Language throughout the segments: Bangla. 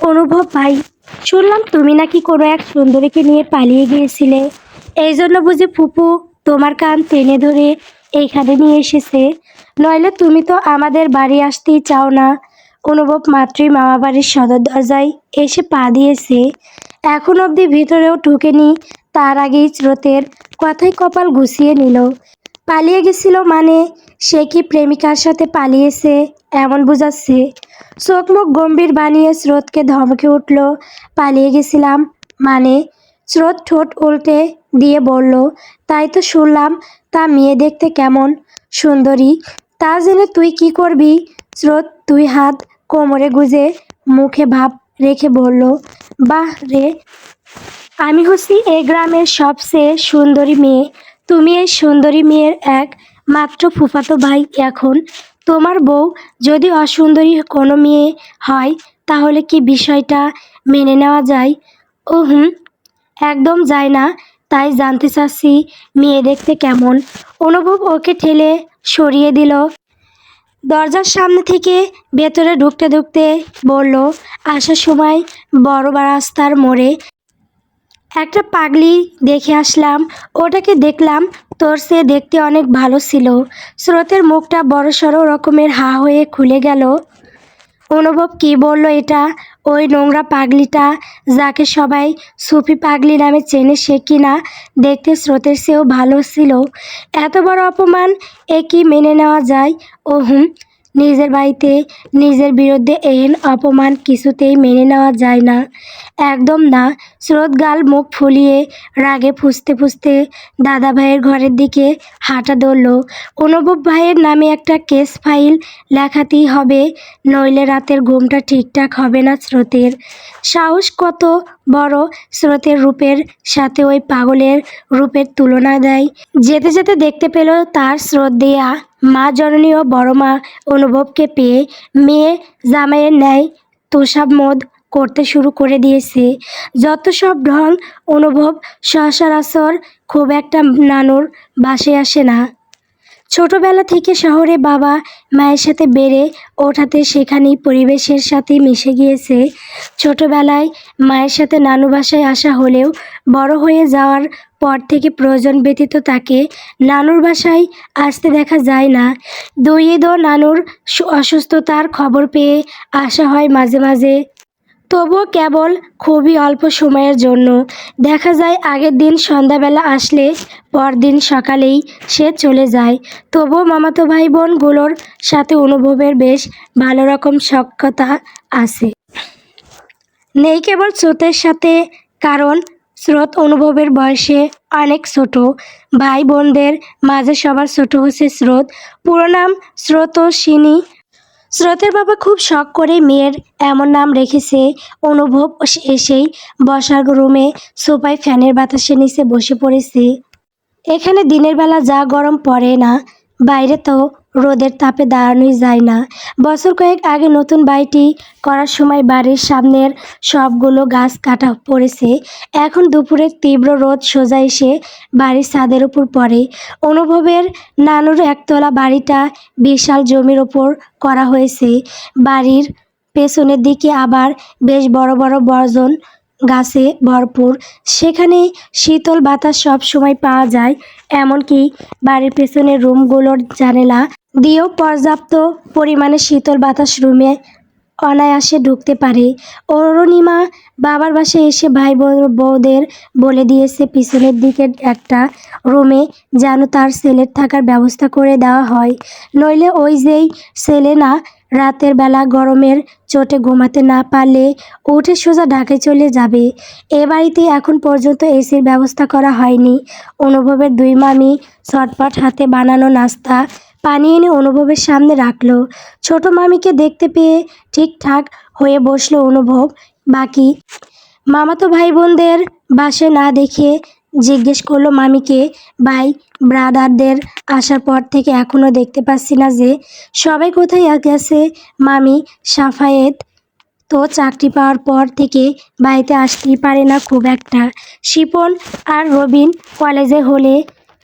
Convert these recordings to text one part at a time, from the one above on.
অনুভব ভাই, শুনলাম তুমি নাকি কোনো এক সুন্দরীকে নিয়ে পালিয়ে গিয়েছিলে। এই জন্য বুঝি ফুপু তোমার কান টেনে ধরে এইখানে নিয়ে এসেছে? নইলে তুমি তো আমাদের বাড়ি আসতেই চাও না। অনুভব মাত্রই মামাবাড়ির সদর দরজায় এসে পা দিয়েছে, এখন অবধি ভিতরেও ঢুকেনি। তার আগেই স্রোতের কথাই কপাল গুছিয়ে নিল। পালিয়ে গেছিল মানে? সে কি প্রেমিকার সাথে পালিয়েছে এমন বুঝাচ্ছে? চোখ মুখ গম্ভীর বানিয়ে স্রোতকে ধমকে উঠল, পালিয়ে গেছিলাম মানে? স্রোত ঠোঁট উল্টে দিয়ে বলল, তাই তো শুনলাম। তা মেয়ে দেখতে কেমন? সুন্দরী। তা জেনে তুই কি করবি? স্রোত দুই হাত কোমরে গুজে মুখে ভাব রেখে বলল, বাহ রে, আমি হচ্ছি এ গ্রামের সবচেয়ে সুন্দরী মেয়ে। তুমি এই সুন্দরী মেয়ের এক মাত্র ফুফাতো ভাই। এখন তোমার বউ যদি অসুন্দরী কোনো মেয়ে হয় তাহলে কি বিষয়টা মেনে নেওয়া যায়? ও হুম, একদম যায় না। তাই জানতে চাচ্ছি মেয়ে দেখতে কেমন? অনুভব ওকে ঠেলে সরিয়ে দিল। দরজার সামনে থেকে ভেতরে ঢুকতে ঢুকতে বলল, আসার সময় বড় রাস্তার মোড়ে একটা পাগলি দেখে আসলাম। ওটাকে দেখলাম, তোর সে দেখতে অনেক ভালো ছিল। স্রোতের মুখটা বড়সড় রকমের হা হয়ে খুলে গেল। অনুভব কি বলল এটা? ওই নোংরা পাগলিটা যাকে সবাই সুফি পাগলি নামে চেনে, সে কি না দেখতে স্রোতের চেয়েও ভালো ছিল? এত বড় অপমান এ কি মেনে নেওয়া যায়? ও হুম, নিজের বাড়িতে নিজের বিরুদ্ধে এহেন অপমান কিছুতেই মেনে নেওয়া যায় না, একদম না। স্রোত গাল মুখ ফুলিয়ে রাগে ফুঁসতে ফুঁসতে দাদা ভাইয়ের ঘরের দিকে হাঁটা ধরল। অনুভব ভাইয়ের নামে একটা কেস ফাইল লেখাতেই হবে, নইলে রাতের ঘুমটা ঠিকঠাক হবে না স্রোতের। সাহস কত বড় স্রোতের রূপের সাথে ওই পাগলের রূপের তুলনা দেয়। যেতে যেতে দেখতে পেল তার স্রোত দেয়া মা জননী ও বড় মা অনুভবকে পেয়ে মেয়ে জামাইয়ের ন্যায় তোষামোদ করতে শুরু করে দিয়েছে। যত সব ঢং! অনুভব সচরাচর খুব একটা নানুর বাসায় আসে না। ছোটবেলা থেকে শহরে বাবা মায়ের সাথে বেড়ে ওঠাতে সেখানেই পরিবেশের সাথে মিশে গিয়েছে। ছোটবেলায় মায়ের সাথে নানু বাসায় আসা হলেও বড় হয়ে যাওয়ার পর থেকে প্রয়োজন ব্যতীত তাকে নানুর বাসায় আসতে দেখা যায় না। দুই ঈদও নানুর অসুস্থতার খবর পেয়ে আসা হয় মাঝে মাঝে, তবুও কেবল খুবই অল্প সময়ের জন্য। দেখা যায় আগের দিন সন্ধ্যাবেলা আসলে পরদিন সকালেই সে চলে যায়। তবুও মামাতো ভাই বোনগুলোর সাথে অনুভবের বেশ ভালো রকম সখ্যতা আছে। নেই কেবল স্রোতের সাথে, কারণ স্রোত অনুভবের বয়সে অনেক ছোট। ভাই বোনদের মাঝে সবার ছোট হচ্ছে স্রোত। পুরো নাম স্রোতস্বিনী। স্রোতের বাবা খুব শখ করে মেয়ের এমন নাম রেখেছে। অনুভব এসেই বসার রুমে সোফায় ফ্যানের বাতাসের নিচে বসে পড়েছে। এখানে দিনের বেলা যা গরম পড়ে না, বাইরে তো রোদের তাপে দাঁড়ানোই যায় না। বছর কয়েক আগে নতুন বাড়িটি করার সময় বাড়ির সামনের সবগুলো গাছ কাটা পড়েছে। এখন দুপুরের তীব্র রোদ সোজা এসে বাড়ির ছাদের উপর পড়ে। অনুভবের নানুর একতলা বাড়িটা বিশাল জমির ওপর করা হয়েছে। বাড়ির পেছনের দিকে আবার বেশ বড় বড় বর্জন গাছে ভরপুর। সেখানে শীতল বাতাস সব সময় পাওয়া যায়। এমনকি বাড়ির পেছনের রুমগুলোর জানালা দিয়েও পর্যাপ্ত পরিমাণে শীতল বাতাস রুমে অনায়াসে ঢুকতে পারে। অরুণিমা বাবার বাসায় এসে ভাই বউদের বলে দিয়েছে পিছনের দিকের একটা রুমে যেন তার ছেলের থাকার ব্যবস্থা করে দেওয়া হয়, নইলে ওই যেই ছেলে না রাতের বেলা গরমের চোটে ঘুমাতে না পারলে উঠে সোজা ঢাকায় চলে যাবে। এ বাড়িতে এখন পর্যন্ত এসির ব্যবস্থা করা হয়নি। অনুভবের দুই মামি চটপট হাতে বানানো নাস্তা পানি এনে অনুভবের সামনে রাখলো। ছোট মামিকে দেখতে পেয়ে ঠিকঠাক হয়ে বসলো অনুভব। বাকি মামাতো ভাই বোনদের বাসে না দেখে জিজ্ঞেস করলো মামিকে, ভাই ব্রাদারদের আসার পর থেকে এখনও দেখতে পাচ্ছি না যে, সবাই কোথায় গেছে? মামি সাফায়েত তো চাকরি পাওয়ার পর থেকে বাড়িতে আসতেই পারে না খুব একটা। শিপন আর রবিন কলেজে হলে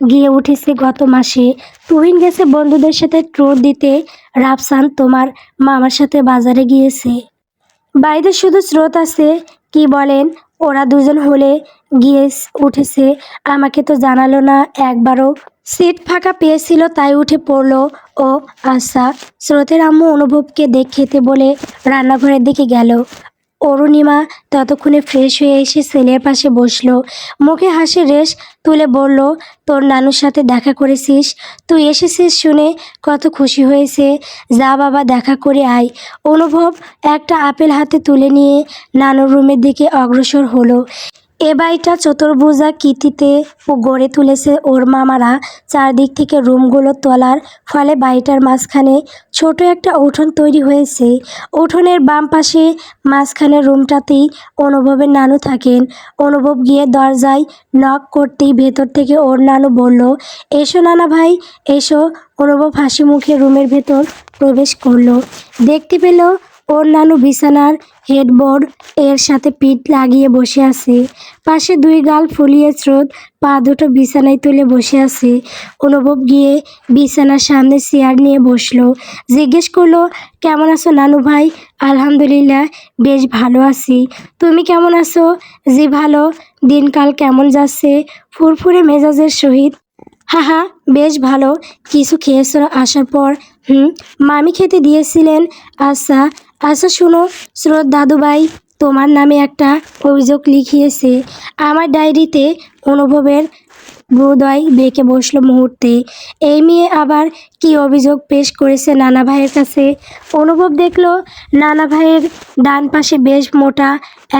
গিয়ে উঠেছে গত মাসে। তুহিন গেছে বন্ধুদের সাথে ট্যুর দিতে। রাফসান তোমার মামার সাথে বাজারে গিয়েছে। বাড়িতে শুধু স্রোত আছে, কি বলেন? ওরা দুজন হলে গিয়ে উঠেছে, আমাকে তো জানালো না একবারও। সিট ফাঁকা পেয়েছিল তাই উঠে পড়লো ও। আচ্ছা। স্রোতের আম্মু অনুভবকে খেতে বলে রান্নাঘরের দিকে গেল। অরুণিমা ততক্ষণে ফ্রেশ হয়ে এসে ছেলের পাশে বসলো, মুখে হাসি রেশ তুলে বলল, তোর নানুর সাথে দেখা করেছিস? তুই এসেছিস শুনে কত খুশি হয়েছে। যা বাবা, দেখা করে আয়। অনুভব একটা আপেল হাতে তুলে নিয়ে নানুর রুমের দিকে অগ্রসর হলো। এ বাড়িটা চতুর্ভুজাকৃতিতে গড়ে তুলেছে ওর মামারা। চারদিক থেকে রুমগুলো তোলার ফলে বাড়িটার মাঝখানে ছোট একটা উঠোন তৈরি হয়েছে। উঠোনের বাম পাশে মাঝখানের রুমটাতেই অনুভবের নানু থাকেন। অনুভব গিয়ে দরজায় নক করতেই ভেতর থেকে ওর নানু বলল, এসো নানা ভাই, এসো। অনুভব হাসি মুখে রুমের ভেতর প্রবেশ করলো। দেখতে পেল ওর নানু বিছানার হেডবোর্ড এর সাথে পিঠ লাগিয়ে বসে আছে। পাশে দুই গাল ফুলিয়ে স্রোত পা দুটো বিছানায় তুলে বসে আছে। অনুভব গিয়ে বিছানার সামনে চেয়ার নিয়ে বসলো। জিজ্ঞেস করলো, কেমন আছো নানু ভাই? আলহামদুলিল্লাহ, বেশ ভালো আছি। তুমি কেমন আছো? জি ভালো। দিনকাল কেমন যাচ্ছে? ফুরফুরে মেজাজের সহিত। হ্যাঁ, বেশ ভালো। কিছু খেয়েছো আসার পর? মামি খেতে দিয়েছিলেন। আচ্ছা আচ্ছা, শুনো, স্রোত দাদুভাই তোমার নামে একটা অভিযোগ লিখিয়েছে আমার ডায়েরিতে। অনুভবের হৃদয় বেঁকে বসলো মুহূর্তে। এই মেয়ে আবার কি অভিযোগ পেশ করেছে নানা ভাইয়ের কাছে? অনুভব দেখলো নানা ভাইয়ের ডান পাশে বেশ মোটা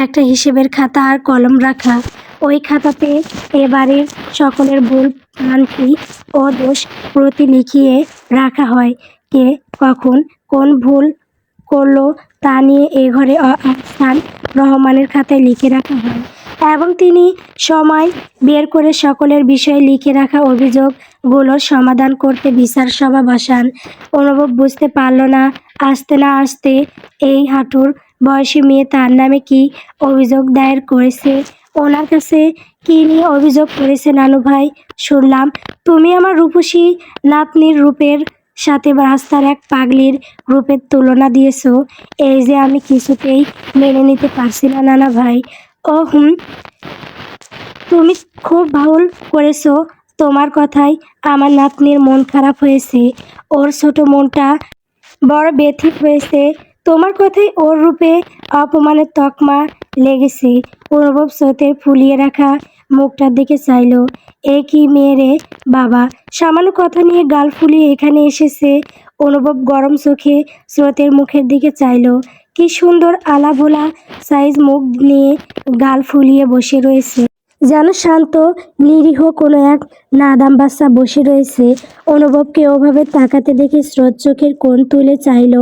একটা হিসেবের খাতা আর কলম রাখা। ওই খাতাতে এবারের সকলের ভুল ভ্রান্তি ও দোষ প্রতি লিখিয়ে রাখা হয়। কে কখন কোন ভুল করলো তা নিয়ে এ ঘরে আহসান রহমানের খাতায় লিখে রাখা হয় এবং তিনি সময় বের করে সকলের বিষয়ে লিখে রাখা অভিযোগগুলোর সমাধান করতে বিচার সভা বসান। অনুভব বুঝতে পারল না আসতে না আসতে এই হাঁটুর বয়সী মেয়ে তার নামে কি অভিযোগ দায়ের করেছে। ওনার কাছে কি নিয়ে অভিযোগ করেছে নানু ভাই? শুনলাম তুমি আমার রূপসী নাতনির রূপের সাথে রাস্তার এক পাগলির রূপের তুলনা দিয়েছো। এই যে আমি কিছুতেই মেনে নিতে পারছি না নানা ভাই। ও তুমি খুব ভুল করেছো। তোমার কথায় আমার নাতনির মন খারাপ হয়েছে। ওর ছোট মনটা বড় ব্যথিত হয়েছে। তোমার কথায় ওর রূপে অপমানের তকমা লেগেছে। অনুভব স্রোতের ফুলিয়ে রাখা মুখটার দিকে চাইল। এ কি মেয়ে রে বাবা, সামান্য কথা নিয়ে গাল ফুলিয়ে এখানে এসেছে। অনুভব গরম চোখে স্রোতের মুখের দিকে চাইল। কি সুন্দর আলাভোলা সাইজ মুখ নিয়ে গাল ফুলিয়ে বসে রয়েছে, যেন শান্ত নিরীহ কোনো এক নাদাম বাচ্চা বসে রয়েছে। অনুভবকে ওভাবে তাকাতে দেখে স্রোত চোখের কোণ তুলে চাইল।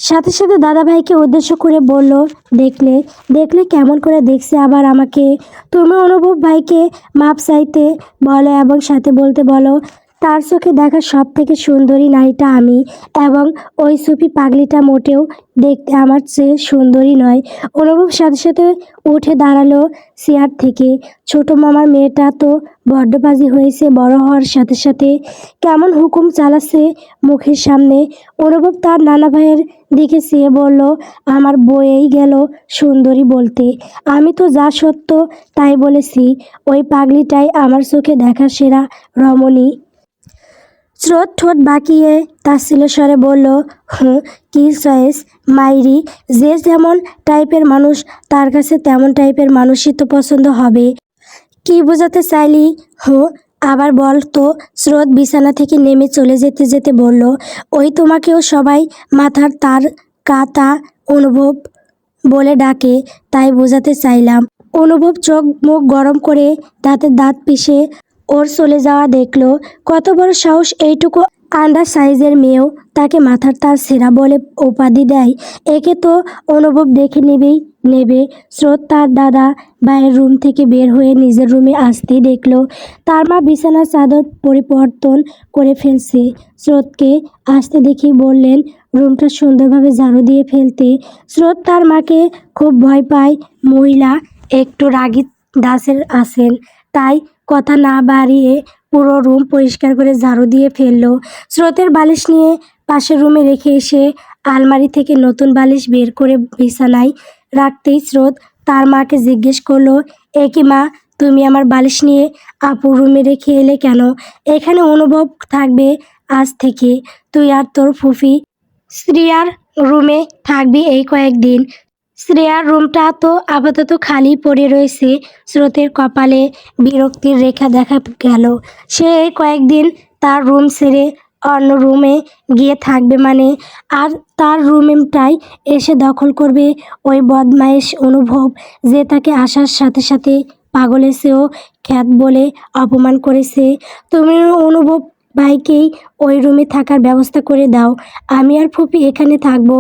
সাথে সাথে দাদাভাইকে উদ্দেশ্য করে বলল, দেখলে দেখলে কেমন করে দেখছে আবার আমাকে। তুমি অনুভব ভাইকে মাপ চাইতে বলো এবং সাথে বলতে বলো, তার চোখে দেখা সব থেকে সুন্দরী নারীটা আমি, এবং ওই সুফি পাগলিটা মোটেও দেখতে আমার চেয়ে সুন্দরী নয়। অনুভব সাথে সাথে উঠে দাঁড়ালো চেয়ার থেকে। ছোট মামার মেয়েটা তো বড্ড বাজি হয়েছে বড় হওয়ার সাথে সাথে। কেমন হুকুম চালাচ্ছে মুখের সামনে। অনুভব তার নানা ভাইয়ের দিকে চেয়ে বলল, আমার বয়েই গেল সুন্দরী বলতে। আমি তো যা সত্য তাই বলেছি। ওই পাগলিটাই আমার চোখে দেখা সেরা রমণী। স্রোত ঠোঁট বাঁকিয়ে তাচ্ছিল্য স্বরে বলল, কি চয়েস মাইরি। যে যেমন টাইপের মানুষ তার কাছে তেমন টাইপের মানুষই তো পছন্দ হবে। কি বোঝাতে চাইলি? আবার বল তো। স্রোত বিছানা থেকে নেমে চলে যেতে যেতে বলল, ওই তোমাকেও সবাই মাথার তার কাটা অনুভব বলে ডাকে, তাই বোঝাতে চাইলাম। অনুভব চোখ মুখ গরম করে দাঁতে দাঁত পিষে ওর চলে যাওয়া দেখলো। কত বড় সাহস এইটুকু আন্ডার সাইজের মেয়েও তাকে মাথার তার সেরা বলে উপাধি দেয়। একে তো অনুভব দেখে নেবে। স্রোত তার দাদা ভাইয়ের রুম থেকে বের হয়ে নিজের রুমে আসতেই দেখলো তার মা বিছানার চাদর পরিবর্তন করে ফেলছে। স্রোতকে আসতে দেখেই বললেন রুমটা সুন্দরভাবে ঝাড়ু দিয়ে ফেলতে। স্রোত তার মাকে খুব ভয় পায়। মহিলা একটু রাগী দাসের আছেন, তাই কথা না বাড়িয়ে পুরো রুম পরিষ্কার করে ঝাড়ু দিয়ে ফেললো। স্রোতের বালিশ নিয়ে পাশের রুমে রেখে এসে আলমারি থেকে নতুন বালিশ বের করে বিছানায় রাখতেই স্রোত তার মাকে জিজ্ঞেস করলো, এ কি মা, তুমি আমার বালিশ নিয়ে আপুর রুমে রেখে এলে কেন? এখানে অনুভব থাকবে আজ থেকে, তুই আর তোর ফুফি শ্রেয়ার রুমে থাকবি এই কয়েকদিন। শ্রেয়ার রুমটা তো আপাতত খালি পড়ে রয়েছে। স্রোতের কপালে বিরক্তির রেখা দেখা গেল। সে এই কয়েকদিন তার রুম ছেড়ে অন্য রুমে গিয়ে থাকবে মানে, আর তার রুমটাই এসে দখল করবে ওই বদমাইশ অনুভব, যে তাকে আসার সাথে সাথে পাগলের চেয়েও খ্যাত বলে অপমান করেছে। তুমি অনুভব ভাইকেই ওই রুমে থাকার ব্যবস্থা করে দাও। আমি আর ফুপি এখানে থাকবো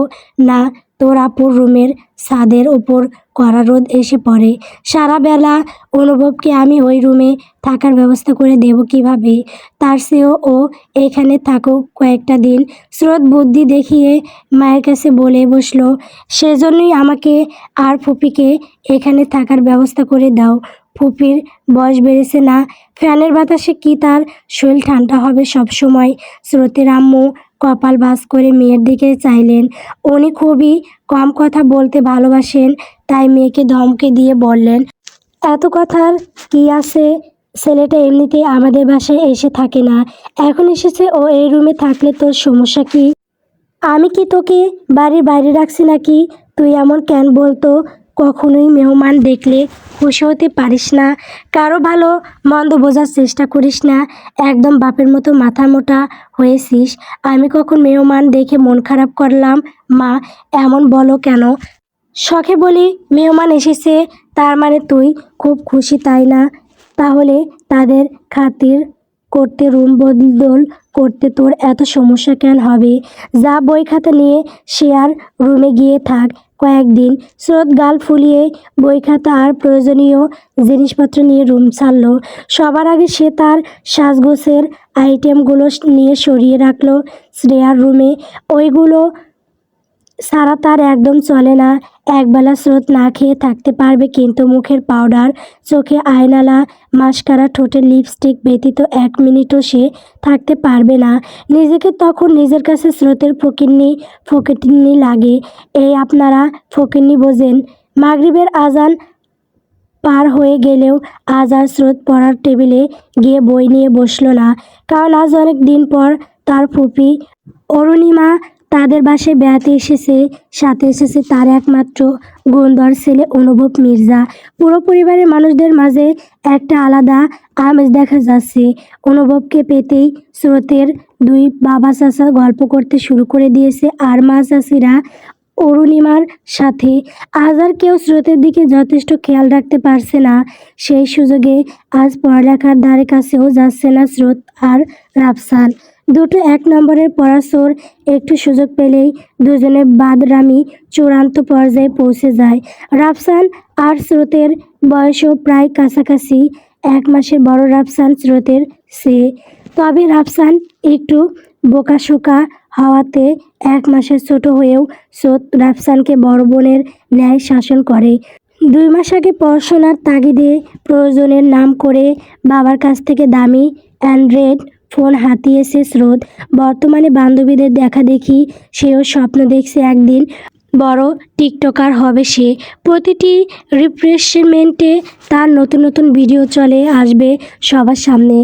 না। তোর আপুর রুমের ছাদের ওপর কড়া রোদ এসে পড়ে। সারা বেলা অনুভবকে আমি ওই রুমে থাকার ব্যবস্থা করে দেব কিভাবে? তার চেয়েও ও এখানে থাকুক কয়েকটা দিন। স্রোত বুদ্ধি দেখিয়ে মায়ের কাছে বলে বসলো, সেজন্যই আমাকে আর ফুপিকে এখানে থাকার ব্যবস্থা করে দাও। ফুপির বয়স বেড়েছে না, ফ্যানের বাতাসে কি তার শরীর ঠান্ডা হবে সব সময়? স্রোতের আম্মু কপাল ভাঁজ করে মেয়ের দিকে চাইলেন। উনি খুবই কম কথা বলতে ভালোবাসেন, তাই মেয়েকে ধমকে দিয়ে বললেন, এত কথার কি আছে? ছেলেটা এমনিতেই আমাদের বাসায় এসে থাকে না, এখন এসেছে, ও এই রুমে থাকলে তোর সমস্যা কি? আমি কি তোকে বাড়ির বাইরে রাখছি নাকি? তুই এমন কেন বলতো? কখনোই মেহমান দেখলে খুশি হতে পারিস না, কারো ভালো মন্দ বোঝার চেষ্টা করিস না, একদম বাপের মতো মাথা মোটা হয়েছিস। আমি কখন মেহমান দেখে মন খারাপ করলাম? মা, এমন বলো কেন? শখে বলি মেহমান এসেছে, তার মানে তুই খুব খুশি তাই না? তাহলে তাদের খাতির করতে রুম বদল করতে তোর এত সমস্যা কেন হবে? যা বই খাতা নিয়ে শেয়ার রুমে গিয়ে থাক কয়েকদিন। স্রোত গাল ফুলিয়ে বই খাতা আর প্রয়োজনীয় জিনিসপত্র নিয়ে রুম ছাড়লো। সবার আগে সে তার সাজগোছের আইটেমগুলো নিয়ে সরিয়ে রাখলো শ্রেয়ার রুমে। ওইগুলো সারা তার একদম চলে না। একবেলা স্রোত না খেয়ে থাকতে পারবে, কিন্তু মুখের পাউডার, চোখে আয়নালা, মাস্কারা, ঠোঁটে লিপস্টিক ব্যতীত 1 মিনিটও সে থাকতে পারবে না। নিজেকে তখন নিজের কাছে স্রোতের ফকিন্নি লাগে। এই আপনারা ফকিন্নি বোঝেন? মাগরিবের আজান পার হয়ে গেলেও আজ আর স্রোত পড়ার টেবিলে গিয়ে বই নিয়ে বসলো না, কারণ আজ অনেক দিন পর তার ফুপি অরুণিমা তাদের বাসায় বেড়াতে এসেছে। সাথে এসেছে তার একমাত্র গুণধর ছেলে অনুভব মির্জা। পুরো পরিবারের মানুষদের মাঝে একটা আলাদা আমেজ দেখা যাচ্ছে। অনুভবকে পেতেই স্রোতের 2 বাবা চাচা গল্প করতে শুরু করে দিয়েছে, আর মা চাচিরা অরুণিমার সাথে। আজ আর কেউ স্রোতের দিকে যথেষ্ট খেয়াল রাখতে পারছে না। সেই সুযোগে আজ পড়ালেখার ধারে কাছেও যাচ্ছে না স্রোত আর রাফসান। দুটো 1 নম্বরের পড়াশোর। একটু সুযোগ পেলেই দুজনের বাদরামি চূড়ান্ত পর্যায়ে পৌঁছে যায়। রাফসান আর স্রোতের বয়সও প্রায় কাছাকাছি, 1 মাসের বড় রাফসান স্রোতের চেয়ে। তবে রাফসান একটু বোকাশোকা হওয়াতে 1 মাসের ছোট হয়েও স্রোত রাফসানকে বড় বোনের ন্যায় শাসন করে। 2 মাস আগে পড়াশোনার তাগিদে প্রয়োজনের নাম করে বাবার কাছ থেকে দামি অ্যান্ড্রয়েড ফোন হাতিয়েছে স্রোত। বর্তমানে বান্ধবীদের দেখা দেখি সেও স্বপ্ন দেখছে একদিন বড় টিকটকার হবে সে। প্রতিটি রিফ্রেশমেন্টে তার নতুন নতুন ভিডিও চলে আসবে সবার সামনে।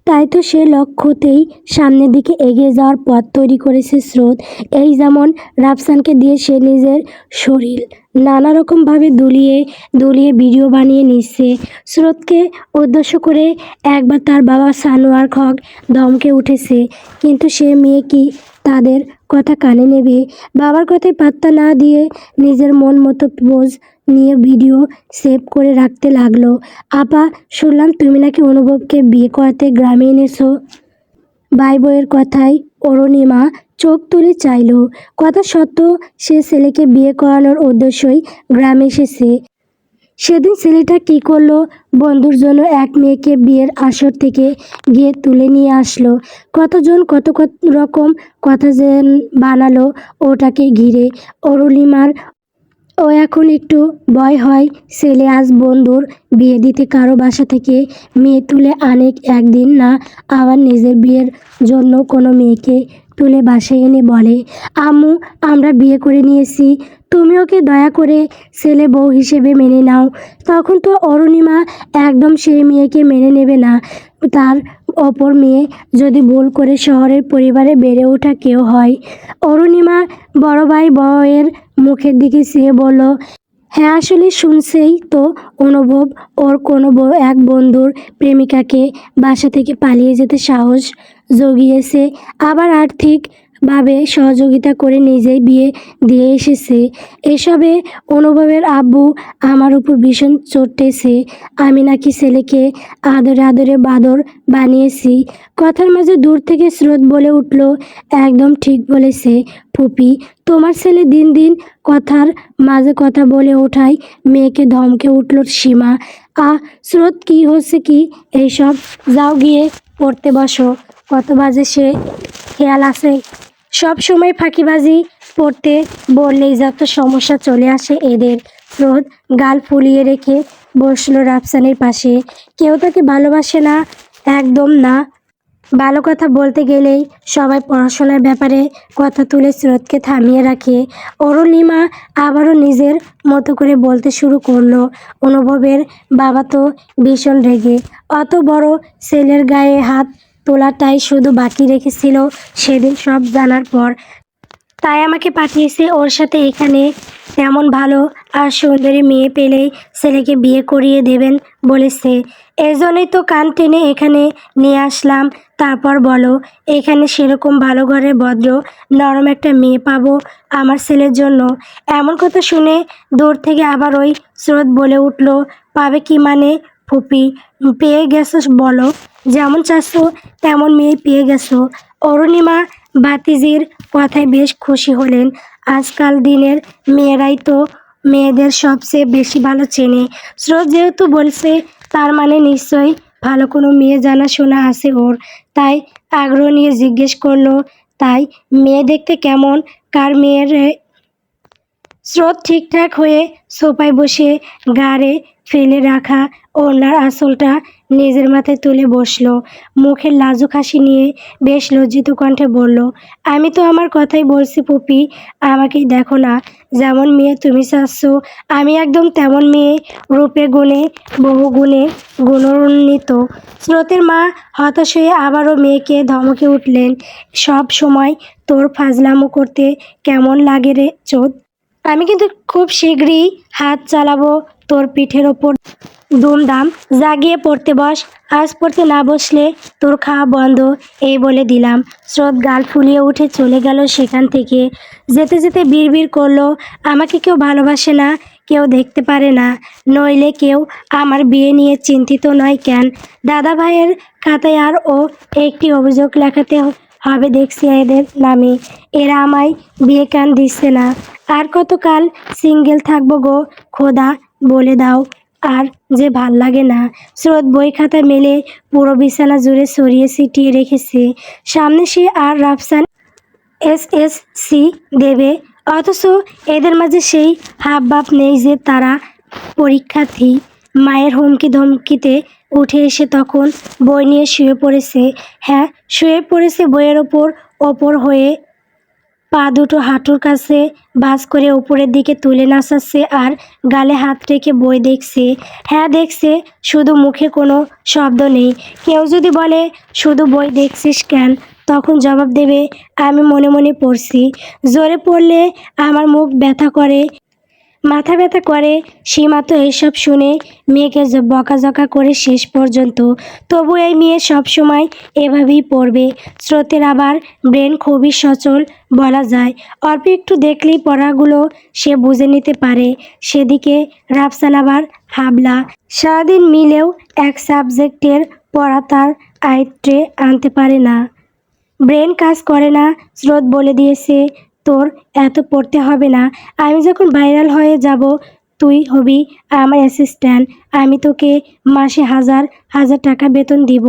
তাই তো সে লক্ষ্যতেই সামনের দিকে এগিয়ে যাওয়ার পথ তৈরি করেছে স্রোত। এই যেমন রাফসানকে দিয়ে সে নিজের শরীর নানা রকমভাবে দুলিয়ে দুলিয়ে ভিডিও বানিয়ে নিচ্ছে। স্রোতকে উদ্দেশ্য করে একবার তার বাবা সানোয়ার হক ধমকে উঠেছে, কিন্তু সে মেয়ে কি তাদের কথা কানে নেবে? বাবার কথায় পাত্তা না দিয়ে নিজের মন মতো পোজ নিয়ে ভিডিও সেভ করে রাখতে লাগলো। আপা, শুনলাম তুমি নাকি অনুভবকে বিয়ে করাতে গ্রামে এনেছো। ভাই বউয়ের কথায় অরুণিমা চোখ তুলে চাইল। কথা সত্য, সে ছেলেকে বিয়ে করানোর উদ্দেশ্যই গ্রামে এসেছে। সেদিন ছেলেটা কি করলো? বন্ধুর জন্য এক মেয়েকে বিয়ের আসর থেকে গিয়ে তুলে নিয়ে আসলো। কতজন কত কত রকম কথা যেন বানালো ওটাকে ঘিরে। অরুণিমার ও এখন একটু ভয় হয়, ছেলে আজ বন্ধুর বিয়ে দিতে কারো বাসা থেকে মেয়ে তুলে আনেক একদিন, না আবার নিজের বিয়ের জন্য কোনো মেয়েকে তুলে বাসায় এনে বলে, আম্মু আমরা বিয়ে করে নিয়েছি, তুমি ওকে দয়া করে ছেলে বউ হিসেবে মেনে নাও। তখন তো অরুণিমা একদম সেই মেয়েকে মেনে নেবে না। তার অপর মেয়ে যদি ভুল করে শহরের পরিবারে বেড়ে ওঠা কেউ হয়। অরুণিমা বড় ভাই বউয়ের মুখের দিকে চেয়ে বলল, হ্যাঁ আসলে শুনছেই তো অনুভব, ওর কোনো এক বন্ধুর প্রেমিকাকে বাসা থেকে পালিয়ে যেতে সাহস জুগিয়েছে, আবার আর্থিকভাবে সহযোগিতা করে নিজেই বিয়ে দিয়ে এসেছে। এসবে অনুভবের আব্বু আমার উপর ভীষণ চটেছে, আমি নাকি ছেলেকে আদরে আদরে বাদর বানিয়েছি। কথার মাঝে দূর থেকে স্রোত বলে উঠল, একদম ঠিক বলেছে ফুপি, তোমার ছেলে দিন দিন কথার মাঝে কথা বলে ওঠায় মেয়েকে ধমকে উঠল সীমা। স্রোত কি হচ্ছে কি এইসব, যাও গিয়ে পড়তে বসো, কত বাজে সে খেয়াল আছে? সব সময় ফাঁকিবাজি পড়তে বললেই যত সমস্যা চলে আসে এদের। স্রোত গাল ফুলিয়ে রেখে বসলো রাফসানের পাশে। কেউ তাকে ভালোবাসে না, একদম না। ভালো কথা বলতে গেলেই সবাই পড়াশোনার ব্যাপারে কথা তুলে স্রোতকে থামিয়ে রাখে। অরুণিমা আবারও নিজের মতো করে বলতে শুরু করলো, অনুভবের বাবা তো ভীষণ রেগে, অত বড় ছেলের গায়ে হাত তোলাটাই শুধু বাকি রেখেছিল সেদিন সব জানার পর। তাই আমাকে পাঠিয়েছে ওর সাথে এখানে। তেমন ভালো আর সুন্দরী মেয়ে পেলেই ছেলেকে বিয়ে করিয়ে দেবেন বলেছে। এজন্যই তো কান টেনে এখানে নিয়ে আসলাম। তারপর বলো, এখানে সেরকম ভালো ঘরের ভদ্র নরম একটা মেয়ে পাবো আমার ছেলের জন্য? এমন কথা শুনে দূর থেকে আবার ওই স্রোত বলে উঠল, পাবে কি মানে ফুপি, পেয়ে গেছো বলো, যেমন চাচ্ছো তেমন মেয়ে পেয়ে গেছো। অরুণিমা ভাতিজির কথায় বেশ খুশি হলেন। আজকাল দিনের মেয়েরাই তো মেয়েদের সবচেয়ে বেশি ভালো চেনে। স্রোত যেহেতু বলছে তার মানে নিশ্চয়ই ভালো কোনো মেয়ে জানাশোনা আছে ওর। তাই আগ্রহ নিয়ে জিজ্ঞেস করলো, তাই মেয়ে দেখতে কেমন, কার মেয়ের? স্রোত ঠিকঠাক হয়ে সোফায় বসে গাড়ে ফেলে রাখা ওনার আঁচলটা নিজের মাথায় তুলে বসলো। মুখের লাজুক হাসি নিয়ে বেশ লজ্জিত কণ্ঠে বলল, আমি তো আমার কথাই বলছি পুপি, আমাকেই দেখো না, যেমন মেয়ে তুমি চাচ্ছ আমি একদম তেমন মেয়ে, রূপে গুণে বহু গুণে গুণান্বিত। স্রোতের মা হতাশ হয়ে আবারও মেয়েকে ধমকে উঠলেন, সব সময় তোর ফাজলামো করতে কেমন লাগে রে চোদ, আমি কিন্তু খুব শীঘ্রই হাত চালাবো তোর পিঠের ওপর। দুমদাম জাগিয়ে পড়তে বস, আজ পড়তে না বসলে তোর খাওয়া বন্ধ, এই বলে দিলাম। স্রোত গাল ফুলিয়ে উঠে চলে গেল সেখান থেকে। যেতে যেতে বিড়বিড় করলো, আমাকে কেউ ভালোবাসে না, কেউ দেখতে পারে না, নইলে কেউ আমার বিয়ে নিয়ে চিন্তিত নয় কেন? দাদা ভাইয়ের খাতায় আর ও একটি অভিযোগ লেখাতে হবে দেখছি এদের নামে। এরা আমায় বিয়ে কেন দিচ্ছে না? আর কতকাল সিঙ্গেল থাকবো গো খোদা, বলে দাও। আর যে ভাল লাগে না। স্রোত বই খাতা মেলে পুরো বিছানা জুড়ে ছড়িয়ে ছিটিয়ে রেখেছে। সামনে সে আর রাফসান এসএসসি দেবে, অথচ এদের মাঝে সেই হাবভাব নেই যে তারা পরীক্ষার্থী। মায়ের হুমকি ধমকিতে উঠে এসে তখন বই নিয়ে শুয়ে পড়েছে। হ্যাঁ, শুয়ে পড়েছে বইয়ের ওপর হয়ে, পা দুটো হাঁটুর কাছে ভাঁজ করে উপরের দিকে তুলে নাচাচ্ছে আর গালে হাত রেখে বই দেখছে। হ্যাঁ দেখছে, শুধু মুখে কোনো শব্দ নেই। কেউ যদি বলে শুধু বই দেখছিস কেন, তখন জবাব দেবে, আমি মনে মনে পড়ছি। জোরে পড়লে আমার মুখ ব্যথা করে, মাথা ব্যথা করে। সীমা তো এসব শুনে মেয়েকে বকাঝকা করে শেষ পর্যন্ত। তবু এই মেয়ে সবসময় এভাবেই পড়বে। স্রোতের আবার ব্রেন খুবই সচল বলা যায়, অল্প একটু দেখলেই পড়াগুলো সে বুঝে নিতে পারে। সেদিকে রাফসান আবার হাবলা, সারাদিন মিলেও এক সাবজেক্টের পড়া তার আয়ত্তে আনতে পারে না, ব্রেন কাজ করে না। স্রোত বলে দিয়েছে, তোর এত পড়তে হবে না, আমি যখন ভাইরাল হয়ে যাব তুই হবি আমার অ্যাসিস্ট্যান্ট, আমি তোকে মাসে হাজার হাজার টাকা বেতন দিব।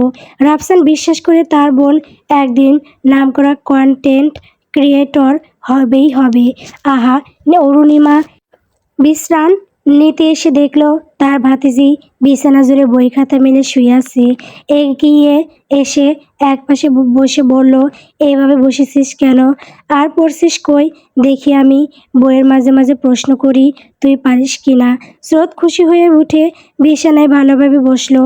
রাফসান বিশ্বাস করে তার বোন একদিন নামকরা কন্টেন্ট ক্রিয়েটর হবেই হবে। আহা, অরুণিমা বিশ্রাম নিতে এসে দেখলো তার ভাতিজি বিছানা জুড়ে বই খাতা মেলে শুয়ে আছে। এগিয়ে এসে একপাশে বসে বলল, এইভাবে বসেছিস কেন? আর পড়ছিস কই দেখি আমি? বইয়ের মাঝে মাঝে প্রশ্ন করি, তুই পারিস কি না? স্রোত খুশি হয়ে উঠে বিছানায় ভালোভাবে বসলো।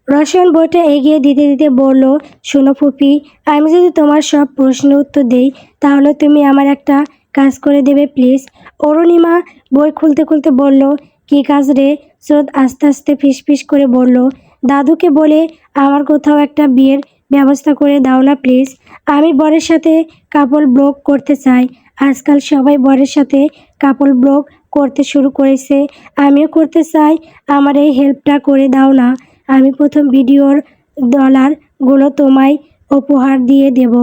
রসায়ন বইটা এগিয়ে দিতে দিতে বলল, শোনো ফুপি, আমি যদি তোমার সব প্রশ্নের উত্তর দেই তাহলে তুমি আমার একটা কাজ করে দেবে প্লিজ। অরুণিমা বই খুলতে খুলতে বলল, কী কাজ রে? স্রোত আস্তে আস্তে ফিসফিস করে বলল, দাদুকে বলে আমার কোথাও একটা বিয়ের ব্যবস্থা করে দাও না প্লিজ। আমি বরের সাথে কাপল ব্লগ করতে চাই। আজকাল সবাই বরের সাথে কাপল ব্লগ করতে শুরু করেছে, আমিও করতে চাই। আমার এই হেল্পটা করে দাও না। আমি প্রথম ভিডিওর ডলারগুলো তোমায় উপহার দিয়ে দেব।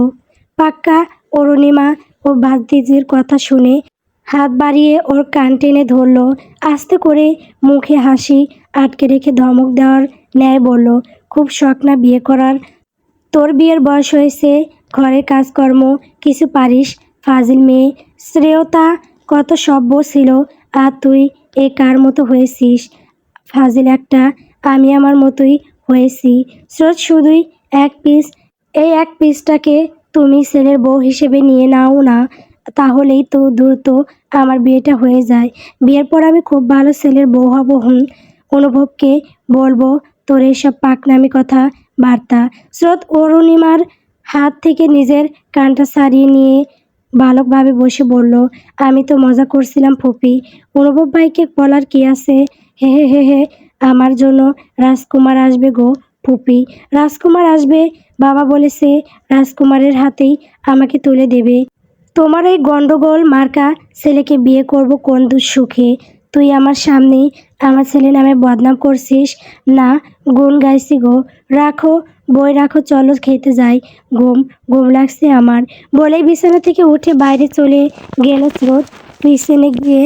পাক্কা? অরুণিমা ও ভাতিজির কথা শুনে হাত বাড়িয়ে ওর কান টেনে ধরল। আস্তে করে মুখে হাসি আটকে রেখে ধমক দেওয়ার ন্যায় বলল, খুব শখ না বিয়ে করার? তোর বিয়ের বয়স হয়েছে, ঘরের কাজকর্ম কিছু পারিস? ফাজিল মেয়ে। শ্রেয়তা কত সভ্য ছিল, আর তুই এ কার মতো হয়েছিস? ফাজিল একটা। আমি আমার মতোই হয়েছি। স্রোত শুধুই এক পিস। এই এক পিসটাকে তুমি ছেলের বউ হিসেবে নিয়ে নাও না, তাহলেই তো দ্রুত আমার বিয়েটা হয়ে যায়। বিয়ের পর আমি খুব ভালো ছেলের বউ হব। অনুভবকে বলবো তোর এইসব পাকনামি কথা বার্তা। স্রোত অরুণিমার হাত থেকে নিজের কানটা ছাড়িয়ে নিয়ে বালকভাবে বসে বলল, আমি তো মজা করছিলাম ফুপি। অনুভব ভাইকে বলার কি আছে? হে হে হে হে। আমার জন্য রাজকুমার আসবে গো ফুপি, রাজকুমার আসবে। বাবা বলেছে রাজকুমারের হাতেই আমাকে তুলে দেবে। তোমার এই গন্ডগোল মার্কা ছেলেকে বিয়ে করব কোন দুঃসুখে? তুই আমার সামনেই আমার ছেলে নামে বদনাম করছিস। না, গুণ গাইছি গো। রাখো বই রাখো, চলো খেতে যাই। ঘুম ঘুম লাগছে আমার। বলেই বিছানা থেকে উঠে বাইরে চলে গেল স্রোত। কিচেনে গিয়ে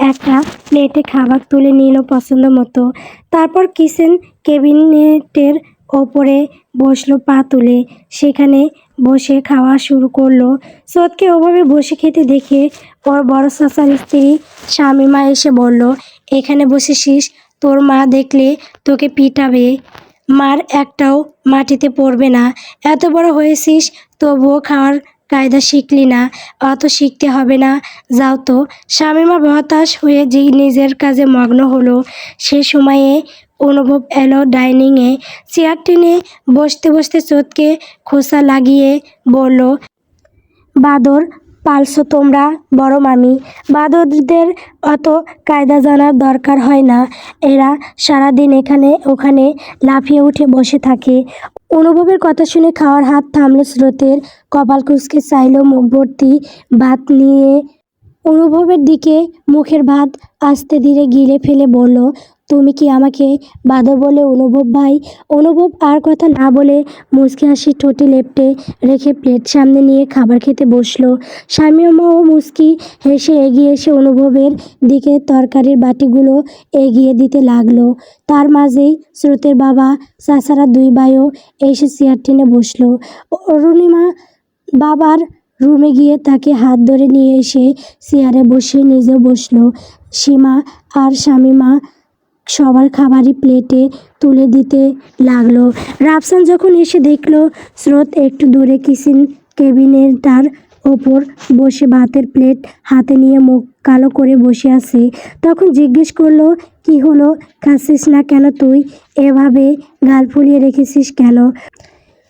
একটা প্লেটে খাবার তুলে নিল পছন্দ মতো। তারপর কিচেন ক্যাবিনেটের ওপরে বসলো পা তুলে, সেখানে বসে খাওয়া শুরু করলো। স্রোতকে ওভাবে বসে খেতে দেখে ওর বড় চাচার স্ত্রী শামীমা এসে বলল, এখানে বসেছিস, তোর মা দেখলে তোকে পিটাবে। মার একটাও মাটিতে পড়বে না। এত বড় হয়েছিস তবুও খাওয়ার কায়দা শিখলি না। অত শিখতে হবে না, যাও তো। শামীমা হতাশ হয়ে যে নিজের কাজে মগ্ন হলো। সে সময়ে অনুভব এলো ডাইনিংয়ে। চেয়ার টেনে বসতে বসতে স্রোতকে খোঁচা লাগিয়ে বলল, বাদর পালছো তোমরা বড় মামি। বাদরদের অত কায়দা জানার দরকার হয় না, এরা সারাদিন এখানে ওখানে লাফিয়ে উঠে বসে থাকে। অনুভবের কথা শুনে খাওয়ার হাত থামলো স্রোতের। কপাল কুঁচকে চাইল মুখ ভর্তি ভাত নিয়ে অনুভবের দিকে। মুখের ভাত আস্তে ধীরে গিলে ফেলে বলল, তুমি কি আমাকে বাঁদর বলে অনুভব ভাই? অনুভব আর কথা না বলে মুচকি হাসি ঠোঁটে লেপ্টে রেখে প্লেট সামনে নিয়ে খাবার খেতে বসলো। শামীমাও মুচকি হেসে এগিয়ে এসে অনুভবের দিকে তরকারির বাটিগুলো এগিয়ে দিতে লাগলো। তার মাঝেই স্রোতের বাবা চাচারা দুই ভাইও এসে চেয়ার টেনে বসলো। অরুণিমা বাবার রুমে গিয়ে তাকে হাত ধরে নিয়ে এসে চেয়ারে বসে নিজেও বসলো। সীমা আর শামীমা সবার খাবারই প্লেটে তুলে দিতে লাগলো। রাফসান যখন এসে দেখলো স্রোত একটু দূরে কিচেন ক্যাবিনেটার ওপর বসে ভাতের প্লেট হাতে নিয়ে মুখ কালো করে বসে আছে, তখন জিজ্ঞেস করলো, কি হলো, খাচ্ছিস না কেন তুই? এভাবে গাল ফুলিয়ে রেখেছিস কেন?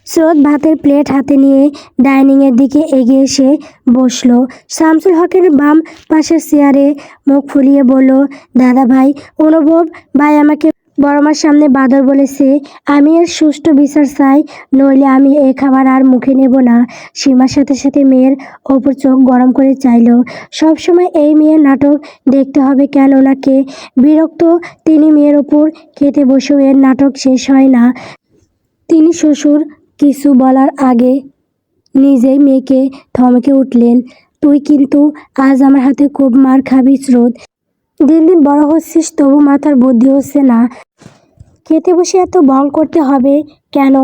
স্রোত ভাতের প্লেট হাতে নিয়ে ডাইনিংয়ের দিকে এগিয়ে এসে বসলো। শামসুল হকের বাম পাশের চেয়ারে মুখ ফুলিয়ে বলল, দাদা ভাই, অনুভব ভাই আমাকে বড়মার সামনে বাদর বলেছে। আমি এর সুষ্ঠু বিচার চাই, নইলে আমি এ খাবার আর মুখে নেব না। সীমার সাথে সাথে মেয়ের ওপর চোখ গরম করে চাইল। সবসময় এই মেয়ের নাটক দেখতে হবে কেন ওনাকে? বিরক্ত তিনি মেয়ের ওপর। খেতে বসেও এর নাটক শেষ হয় না। তিনি শ্বশুর কিছু বলার আগে নিজেই মেয়েকে থমকে উঠলেন, তুই কিন্তু আজ আমার হাতে খুব মার খাবি স্রোত। দিন দিন বড় হচ্ছিস তবু মাথার বুদ্ধি হচ্ছে না। খেতে বসে এত বং করতে হবে কেন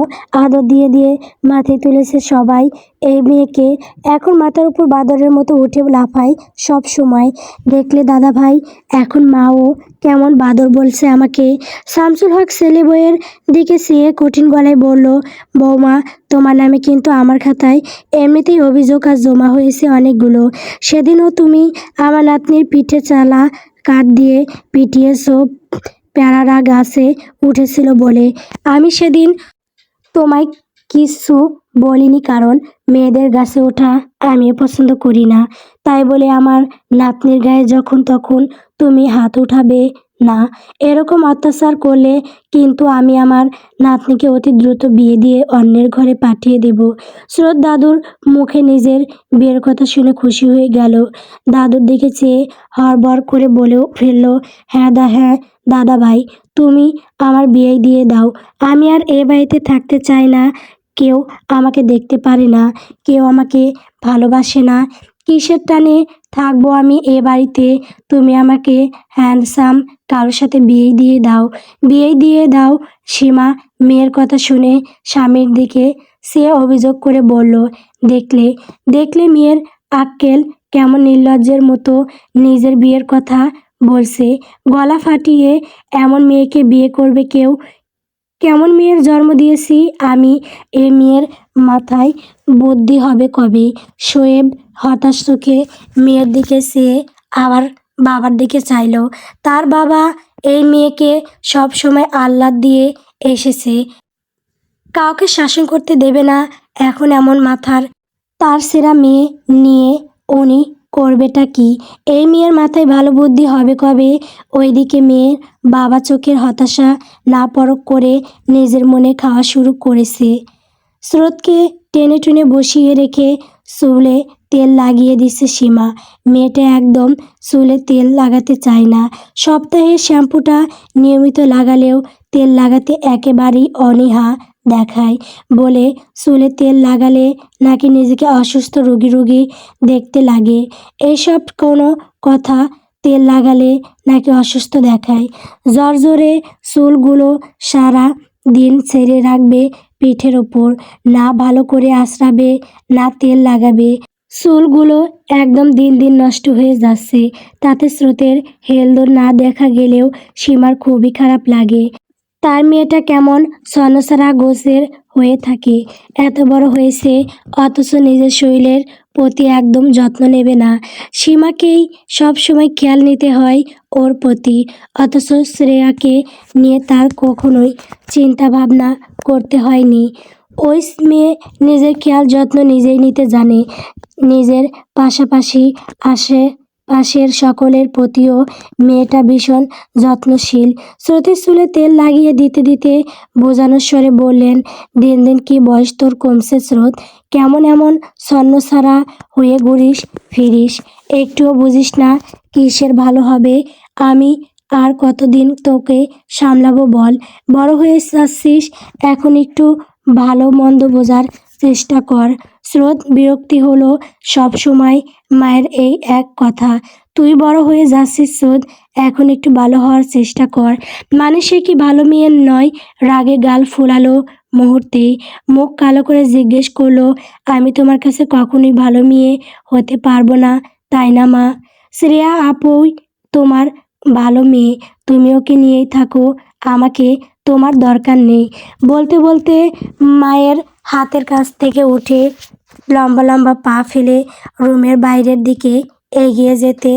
আদর দিয়ে দিয়ে মাথায় তুলেছে সবাই এই মেয়েকে। এখন মাথার উপর বাদরের মতো উঠে লাফায় সব সময়। দেখলে দাদা ভাই, এখন মাও কেমন বাদর বলছে আমাকে। শামসুল হক ছেলে বউয়ের দিকে চেয়ে কঠিন গলায় বলল, বৌমা, তোমার নামে কিন্তু আমার খাতায় এমনিতেই অভিযোগ আর জমা হয়েছে অনেকগুলো। সেদিনও তুমি আমার নাতনির পিঠে চালা কাঠ দিয়ে পিটিয়েছো প্যারারা গাছে উঠেছিল বলে। আমি সেদিন তোমায় কিছু বলিনি, কারণ মেয়েদের গাছে ওঠা আমি পছন্দ করি না। তাই বলে আমার নাতনির গায়ে যখন তখন তুমি হাত উঠাবে না। এরকম অত্যাচার করলে কিন্তু আমি আমার নাতনিকে অতি দ্রুত বিয়ে দিয়ে অন্যের ঘরে পাঠিয়ে দেব। স্রোত দাদুর মুখে নিজের বিয়ের কথা শুনে খুশি হয়ে গেল। দাদুর দিকে চেয়ে হড়বড় করে বলেও ফেলল, হ্যাঁ দাদা ভাই, তুমি আমার বিয়ে দিয়ে দাও। আমি আর এ বাড়িতে থাকতে চাই না। কেউ আমাকে দেখতে পারে না, কেউ আমাকে ভালোবাসে না। কিসের টানে থাকবো আমি এ বাড়িতে? তুমি আমাকে হ্যান্ডসাম কারোর সাথে বিয়ে দিয়ে দাও, বিয়ে দিয়ে দাও। সীমা মেয়ের কথা শুনে স্বামীর দিকে সে অভিযোগ করে বলল, দেখলে দেখলে মেয়ের আক্কেল কেমন নির্লজ্জের মতো নিজের বিয়ের কথা বলছে। গলা ফাটিয়ে এমন মেয়েকে বিয়ে করবে কেউ? কেমন মেয়ের জন্ম দিয়েছি আমি? এ মেয়ের মাথায় বুদ্ধি হবে কবে? শোয়েব হতাশ চোখে মেয়ের দিকে চেয়ে আবার বাবার দিকে চাইল। তার বাবা এই মেয়েকে সব সময় আহ্লাদ দিয়ে এসেছে, কাউকে শাসন করতে দেবে না। এখন এমন মাথার তার সেরা মেয়ে নিয়ে উনি করবেটা কি? এই মেয়ের মাথায় ভালো বুদ্ধি হবে কবে? ওইদিকে মেয়ের বাবা চোখের হতাশা না পরখ করে নিজের মনে খাওয়া শুরু করেছে। স্রোতকে টেনে টেনে বসিয়ে রেখে চুলে তেল লাগিয়ে দিচ্ছে সীমা। মেয়েটা একদম চুলে তেল লাগাতে চায় না। সপ্তাহে শ্যাম্পুটা নিয়মিত লাগালেও তেল লাগাতে একেবারেই অনীহা দেখায়। বলে চুলে তেল লাগালে নাকি নিজেকে অসুস্থ রোগী দেখতে লাগে। এইসব কোনো কথা? তেল লাগালে নাকি অসুস্থ দেখায়? জ্বরে চুলগুলো সারা দিন ছেড়ে রাখবে পিঠের ওপর, না ভালো করে আঁচড়াবে না তেল লাগাবে। চুলগুলো একদম দিন দিন নষ্ট হয়ে যাচ্ছে। তাতে স্রোতের হেলদোল না দেখা গেলেও সীমার খুবই খারাপ লাগে। তার মেয়েটা কেমন ছন্নছাড়া গোছের হয়ে থাকে। এত বড় হয়েছে অথচ নিজের শরীরের প্রতি একদম যত্ন নেবে না। সীমাকেই সবসময় খেয়াল নিতে হয় ওর প্রতি, অথচ শ্রেয়াকে নিয়ে তার কখনোই চিন্তা ভাবনা করতে হয়নি। ওই মেয়ে নিজের খেয়াল যত্ন নিজেই নিতে জানে। নিজের পাশাপাশি আশেপাশের সকলের প্রতিও মেয়েটা ভীষণ যত্নশীল। স্রোতের চুলে তেল লাগিয়ে দিতে দিতে বোঝানোর স্বরে বললেন, দিন দিন কি বয়স তোর কমছে স্রোত? কেমন এমন ছন্নছাড়া হয়ে ঘুরিস ফিরিস? একটুও বুঝিস না কিসের ভালো হবে? আমি আর কতদিন তোকে সামলাবো বল? বড় হয়ে যাচ্ছিস, এখন একটু ভালো মন্দ বোঝার চেষ্টা কর। স্রোত বিরক্তি হলো সব সময় মায়ের এই এক কথা। তুই বড় হয়ে যাচ্ছিস স্রোত, এখন একটু ভালো হওয়ার চেষ্টা কর। মানে সে কি ভালো মেয়ে নয়? রাগে গাল ফুলালো মুহূর্তেই, মুখ কালো করে জিজ্ঞেস করলো, আমি তোমার কাছে কখনোই ভালো মেয়ে হতে পারবো না, তাই না মা? শ্রেয়া আপুই তোমার ভালো মেয়ে, তুমি ওকে নিয়েই থাকো, আমাকে তোমার দরকার নেই। বলতে বলতে মায়ের হাতের কাছ থেকে উঠে লম্বা লম্বা পা ফেলে রুমের বাইরের দিকে এগিয়ে যেতে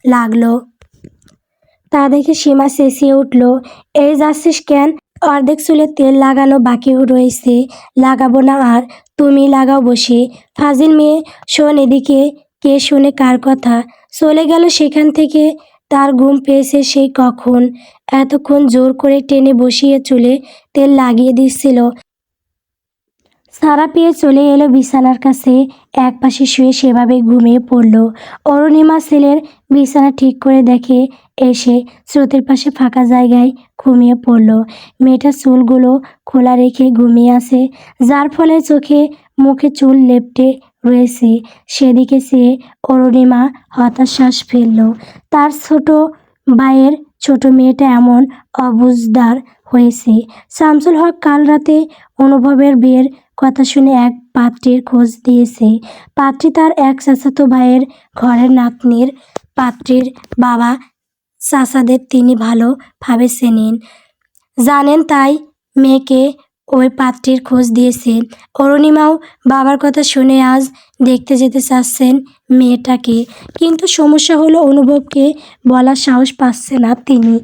লাগলো। তা দেখে সীমা চেঁচিয়ে উঠল, এই যাচ্ছিস কেন? অর্ধেক চুলে তেল লাগানো বাকি রয়েছে, লাগাবো না আর? তুমি লাগাও বসে। ফাজিল মেয়ে, শোন এদিকে। কে শুনে কার কথা? চলে গেল সেখান থেকে। তার ঘুম পেয়েছে সেই কখন। এতক্ষণ জোর করে টেনে বসিয়ে চুলে তেল লাগিয়ে দিচ্ছিল। সারা পেয়ে চলে এলো বিছানার কাছে, একপাশে শুয়ে সেভাবে ঘুমিয়ে পড়ল। অরুণিমা ছেলের বিছানা ঠিক করে দেখে এসে স্রোতের পাশে ফাঁকা জায়গায় ঘুমিয়ে পড়ল। মেয়েটার চুলগুলো খোলা রেখে ঘুমিয়ে আছে, যার ফলে চোখে মুখে চুল লেপ্টে রয়েছে। সেদিকে চেয়ে অরুণিমা হতাশ শ্বাস ফেলল। তার ছোট ভাইয়ের ছোট মেয়েটা এমন অবুঝদার হয়েছে। শামসুল হক কাল রাতে অনুভবের বিয়ের কথা শুনে এক পাত্রীর খোঁজ দিয়েছে। পাত্রী তার এক চাচাতো ভাইয়ের ঘরের নাতনির। পাত্রীর বাবা চাচাদের তিনি ভালোভাবে চেনেন, জানেন, তাই মেয়েকে ওই পাত্রীর খোঁজ দিয়েছেন। অরুণিমাও বাবার কথা শুনে আজ দেখতে যেতে চাচ্ছেন মেয়েটাকে, কিন্তু সমস্যা হলো অনুভবকে বলার সাহস পাচ্ছে না তিনি।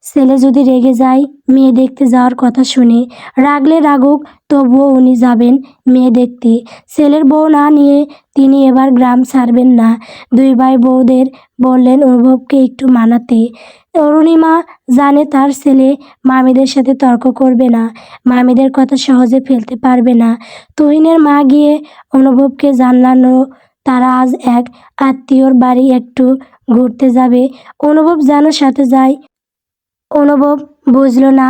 ছেলে যদি রেগে যায় মেয়ে দেখতে যাওয়ার কথা শুনে, রাগলে রাগুক, তবুও উনি যাবেন মেয়ে দেখতে। ছেলের বউ না নিয়ে তিনি এবার গ্রাম ছাড়বেন না। দুই ভাই বউদের বললেন অনুভবকে একটু মানাতে। অরুণিমা জানে তার ছেলে মামিদের সাথে তর্ক করবে না, মামিদের কথা সহজে ফেলতে পারবে না। তুহিনের মা গিয়ে অনুভবকে জানালো তারা আজ এক আত্মীয়র বাড়ি একটু ঘুরতে যাবে। অনুভব যেন সাথে যায়। অনুভব বুঝল না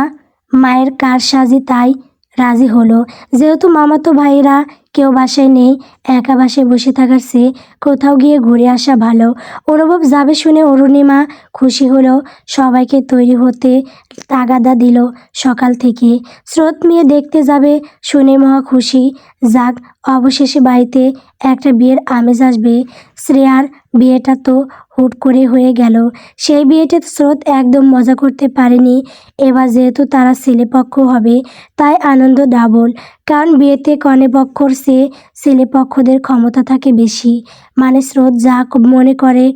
মায়ের কারসাজি, তাই রাজি হলো। যেহেতু মামাতো ভাইয়েরা কেউ বাসায় নেই, একা বাসায় বসে থাকার চেয়ে কোথাও গিয়ে ঘুরে আসা ভালো। অনুভব যাবে শুনে অরুণিমা খুশি হলো, সবাইকে তৈরি হতে তাগাদা দিল সকাল থেকে। স্রোত মেয়ে দেখতে যাবে শুনে মহা খুশি। যাক, অবশেষে বাড়িতে একটা বিয়ের আমেজ আসবে। শ্রেয়ার বিয়েটা তো হুট করে হয়ে গেল। সেই বিয়েতে স্রোত একদম মজা করতে পারেনি। এবার যেহেতু তারা ছেলেপক্ষ হবে, তাই আনন্দ ডাবল। কারণ বিয়েতে কনেপক্ষর চেয়ে ছেলেপক্ষদের ক্ষমতা থাকে বেশি। মানে স্রোত যা মনে করে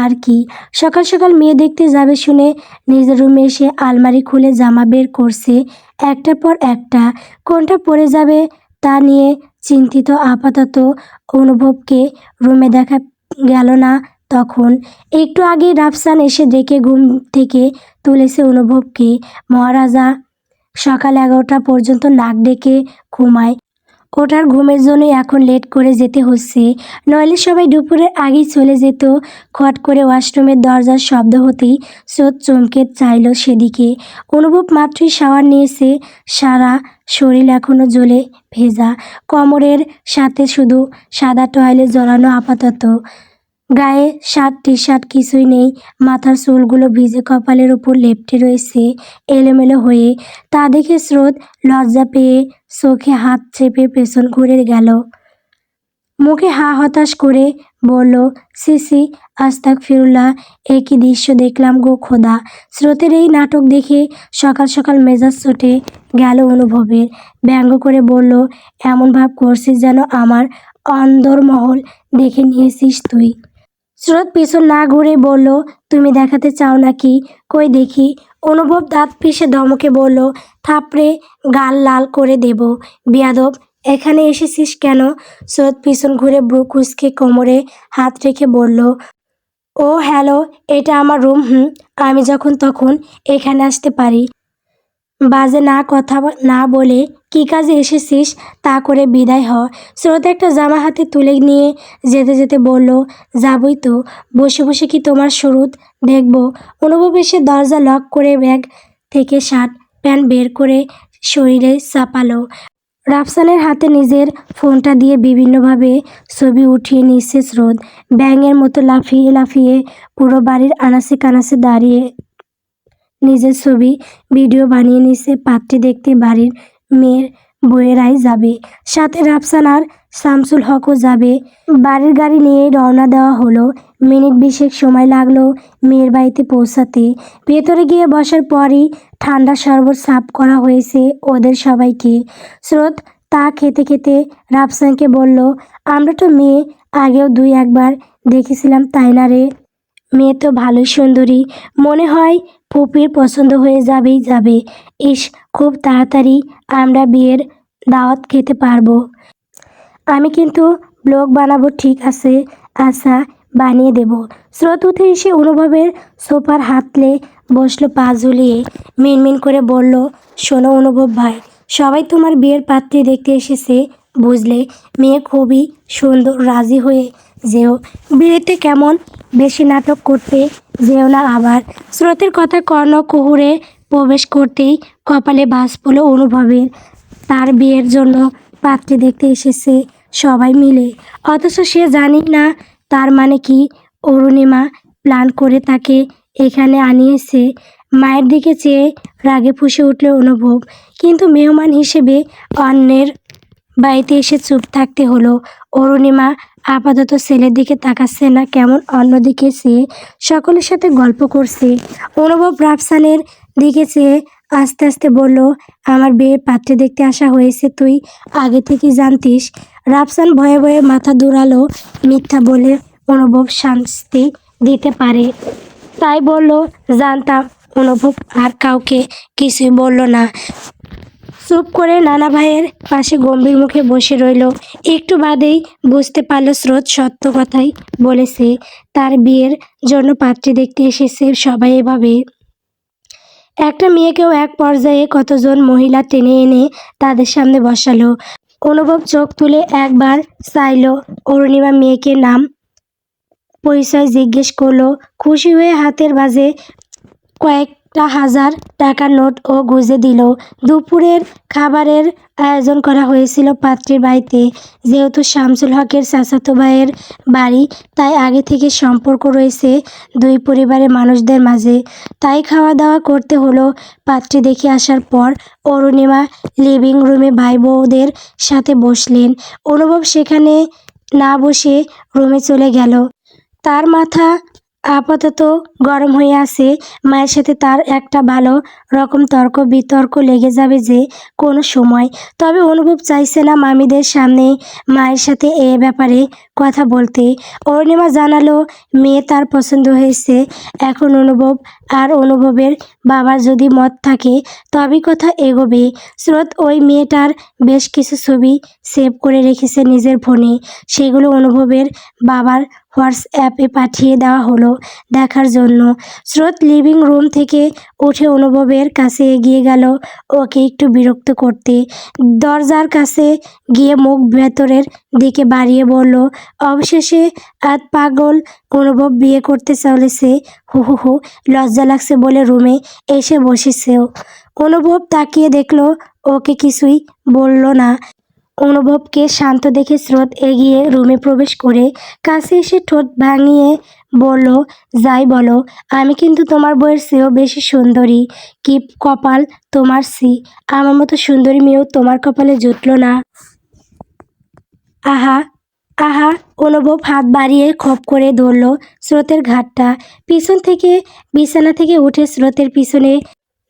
আর কি। সকাল সকাল মেয়ে দেখতে যাবে শুনে নিজের রুমে এসে আলমারি খুলে জামা বের করছে একটার পর একটা। কোনটা পরে যাবে তা নিয়ে চিন্তিত। আপাতত অনুভবকে রুমে দেখা গেল না। তখন একটু আগে রাফসান এসে ডেকে ঘুম থেকে তুলেছে অনুভবকে। মহারাজা সকাল 11টা পর্যন্ত নাক ডেকে ঘুমায়। ওটার ঘুমের জন্যই এখন লেট করে যেতে হচ্ছে, নইলে সবাই দুপুরের আগেই চলে যেত। খট করে ওয়াশরুমের দরজার শব্দ হতেই স্রোত চমকে চাইল সেদিকে। অনুভব মাত্রই শাওয়ার নিয়েছে, সারা শরীর এখনো জ্বলে ভেজা, কোমরের সাথে শুধু সাদা টয়েলে জড়ানো। আপাতত গায়ে শার্ট টি শার্ট কিছুই নেই। মাথার চুলগুলো ভিজে কপালের উপর লেপ্টে রয়েছে এলোমেলো হয়ে। তা দেখে স্রোত লজ্জা পেয়ে চোখে হাত চেপে পেছন ঘুরে গেল। মুখে হা হতাশ করে বলল, সিসি আস্তাগফিরুল্লাহ, এ কি দৃশ্য দেখলাম গো খোদা। স্রোতের এই নাটক দেখে সকাল সকাল মেজাজ চটে গেল অনুভবের। ব্যঙ্গ করে বলল, এমন ভাব করছিস যেন আমার অন্দরমহল দেখে নিয়েছিস তুই। স্রোত পিছন না ঘুরে বলল, তুমি দেখাতে চাও নাকি? কই দেখি। অনুভব দাঁত পিষে ধমকে বলল, থাপড়ে গাল লাল করে দেব বিয়াদব। এখানে এসেছিস কেন? স্রোত পিছন ঘুরে ব্রু কুঁচকে কোমরে হাত রেখে বলল, ও হ্যালো, এটা আমার রুম। আমি যখন তখন এখানে আসতে পারি। বাজে না কথা না বলে কী কাজে এসেছিস তা করে বিদায় হ। স্রোত একটা জামা হাতে তুলে নিয়ে যেতে যেতে বলল, যাবই তো, বসে বসে কি তোমার শুরুত দেখব। অনুভব এসে দরজা লক করে ব্যাগ থেকে শার্ট প্যান্ট বের করে শরীরে চাপালো। রাফসানের হাতে নিজের ফোনটা দিয়ে বিভিন্নভাবে ছবি উঠিয়ে নিচ্ছে স্রোত। ব্যাঙের মতো লাফিয়ে লাফিয়ে পুরো বাড়ির আনাচে কানাচে দাঁড়িয়ে নিজের ছবি ভিডিও বানিয়ে নিচ্ছে। পাত্রী দেখতে বাড়ির মেয়ের বউয়েরাই যাবে, সাথে রাফসান আর শামসুল হকও যাবে। বাড়ির গাড়ি নিয়ে রওনা দেওয়া হলো। মিনিট 20 সময় লাগলো মেয়ের বাড়িতে পৌঁছাতে। ভেতরে গিয়ে বসার পরই ঠান্ডা শরবত সার্ভ করা হয়েছে ওদের সবাইকে। স্রোত তা খেতে খেতে রাফসানকে বলল, আমরা তো মেয়ে আগেও 2-1 বার দেখেছিলাম, তাই না রে? মেয়ে তো ভালোই সুন্দরী, মনে হয় ফুপির পছন্দ হয়ে যাবে। ইস, খুব তাড়াতাড়ি আমরা বিয়ের দাওয়াত খেতে পারবো। আমি কিন্তু ব্লগ বানাবো, ঠিক আছে? আচ্ছা, বানিয়ে দেব। স্রোত উঠে এসে অনুভবের সোফার হাতলে বসলো পা ঝুলিয়ে। মিনমিন করে বলল, শোনো অনুভব ভাই, সবাই তোমার বিয়ের পাত্রী দেখতে এসেছে, বুঝলে? মেয়ে খুবই সুন্দর, রাজি হয়ে যেও। বিয়েতে কেমন বেশি নাটক করতে যেও না আবার। স্রোতের কথা কর্ণকুহরে প্রবেশ করতেই কপালে ভাঁজ পড়ল অনুভবের। তার বিয়ের জন্য পাত্রী দেখতে এসেছে সবাই মিলে, অথচ সে জানি না তার মানে কি। অরুণিমা প্ল্যান করে তাকে এখানে আনিয়েছে। মায়ের দিকে চেয়ে রাগে ফুঁসে উঠল অনুভব, কিন্তু মেহমান হিসেবে অন্যের বাড়িতে এসে চুপ থাকতে হলো। অরুণিমা আপাতত ছেলের দিকে তাকাচ্ছে না, কেমন অন্যদিকে চেয়ে সকলের সাথে গল্প করছে। অনুভব রাফসানের দিকে চেয়ে আস্তে আস্তে বলল, আমার বিয়ের পাত্রে দেখতে আসা হয়েছে, তুই আগে থেকে জানতিস? রাফসান ভয়ে ভয়ে মাথা দুড়ালো। মিথ্যা বলে অনুভব শান্তি দিতে পারে, তাই বলল, জানতাম। অনুভব আর কাউকে কিছুই বলল না, চুপ করে নানা ভাইয়ের পাশে গম্ভীর মুখে বসে রইল। একটু বাদেই বুঝতে পারল স্রোত সত্য কথাই বলেছে, তার বিয়ের জন্য পাত্রী দেখতে এসেছে সবাই এভাবে। একটা মেয়েকেও এক পর্যায়ে কতজন মহিলা টেনে এনে তাদের সামনে বসালো। অনুভব চোখ তুলে একবার চাইল অরুণিমা মেয়েকে নাম পরিচয় জিজ্ঞেস করলো। খুশি হয়ে হাতের বাজে কয়েকটা হাজার টাকার নোট ও গুঁজে দিল। দুপুরের খাবারের আয়োজন করা হয়েছিল পাত্রীর বাড়িতে। যেহেতু শামসুল হকের চাচাতো ভাইয়ের বাড়ি, তাই আগে থেকে সম্পর্ক রয়েছে দুই পরিবারের মানুষদের মাঝে, তাই খাওয়া দাওয়া করতে হলো। পাত্রী দেখে আসার পর অরুণিমা লিভিং রুমে ভাই বউদের সাথে বসলেন। অনুভব সেখানে না বসে রুমে চলে গেল। তার মাথা আপাতত গরম হয়ে আছে। মায়ের সাথে তার একটা ভালো রকম তর্ক বিতর্ক লেগে যাবে যে কোনো সময়। তবে অনুভব চাইছে না মামিদের সামনে মায়ের সাথে এ ব্যাপারে কথা বলতে। অরুণিমা জানালো মেয়ে তার পছন্দ হয়েছে। এখন অনুভব আর অনুভবের বাবার যদি মত থাকে তবেই কথা এগোবে। স্রোত ওই মেয়েটার বেশ কিছু ছবি সেভ করে রেখেছে নিজের ফোনে, সেগুলো অনুভবের বাবার হোয়াটসঅ্যাপে পাঠিয়ে দেওয়া হলো দেখার জন্য। স্রোত লিভিং রুম থেকে উঠে অনুভবের কাছে এগিয়ে গেল ওকে একটু বিরক্ত করতে। দরজার কাছে গিয়ে মুখ ভেতরের দিকে বাড়িয়ে বলল, অবশেষে আজ পাগল অনুভব বিয়ে করতে চলেছে। হু হু হু, লজ্জা লাগছে বলে রুমে এসে বসেছেও। অনুভব তাকিয়ে দেখলো ওকে কিছুই বলল না। অনুভবকে শান্ত দেখে স্রোত এগিয়ে রুমে প্রবেশ করে কাছে এসে ঠোঁট ভাঙিয়ে বলল, যাই বলো, আমি কিন্তু তোমার বউয়ের চেয়েও বেশি সুন্দরী। কি কপাল তোমার, আমার মতো সুন্দরী মেয়েও তোমার কপালে জুটলো না। আহা আহা, অনুভব হাত বাড়িয়ে খপ করে ধরল স্রোতের ঘাটটা। পিছন থেকে বিছানা থেকে উঠে স্রোতের পিছনে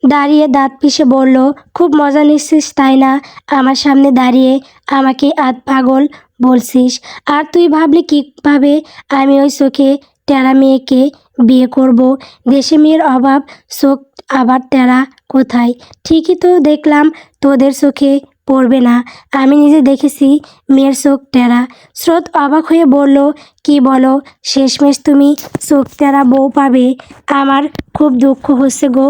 দাঁড়িয়ে দাঁত পিষে বলল, খুব মজা নিচ্ছিস তাই না? আমার সামনে দাঁড়িয়ে আমাকে আধ পাগল বলছিস, আর তুই ভাবলি কীভাবে আমি ওই চোখে টেরা মেয়েকে বিয়ে করব? দেশে মেয়ের অভাব, চোখ আবার টেরা কোথায়? ঠিকই তো দেখলাম তোদের চোখে পড়বে না। আমি নিজে দেখেছি মেয়ের চোখ টেরা। স্রোত অবাক হয়ে বলল, কি বলো? শেষমেশ তুমি চোখ টেরা বউ পাবে? আমার খুব দুঃখ হচ্ছে গো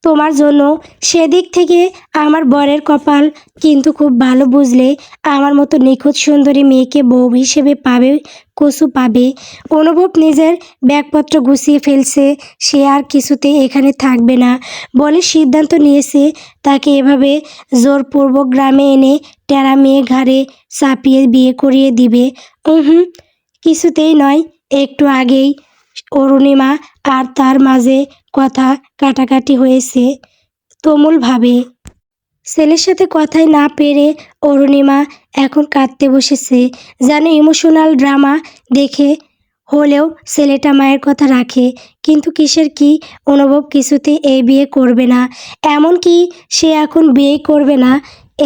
তোমার জন্য। সেদিক থেকে আমার বরের কপাল কিন্তু খুব ভালো, বুঝলে? আমার মতো নিখুঁত সুন্দরী মেয়েকে বউ হিসেবে পাবে, কচু পাবে। অনুভব নিজের ব্যাগপত্র গুছিয়ে ফেলছে, সে আর কিছুতেই এখানে থাকবে না বলে সিদ্ধান্ত নিয়েছে তাকে এভাবে জোরপূর্বক গ্রামে এনে টেরা মেয়ে ঘাড়ে চাপিয়ে বিয়ে করিয়ে দিবে। হুম, কিছুতেই নয়। একটু আগেই অরুণিমা আর তার মাঝে কথা কাটাকাটি হয়েছে তুমুলভাবে। ছেলের সাথে কথাই না পেরে অরুণিমা এখন কাঁদতে বসেছে, যেন ইমোশনাল ড্রামা দেখে হলেও ছেলেটা মায়ের কথা রাখে। কিন্তু কিসের কি? অনুভব কিছুতেই এই বিয়ে করবে না, এমনকি সে এখন বিয়েই করবে না।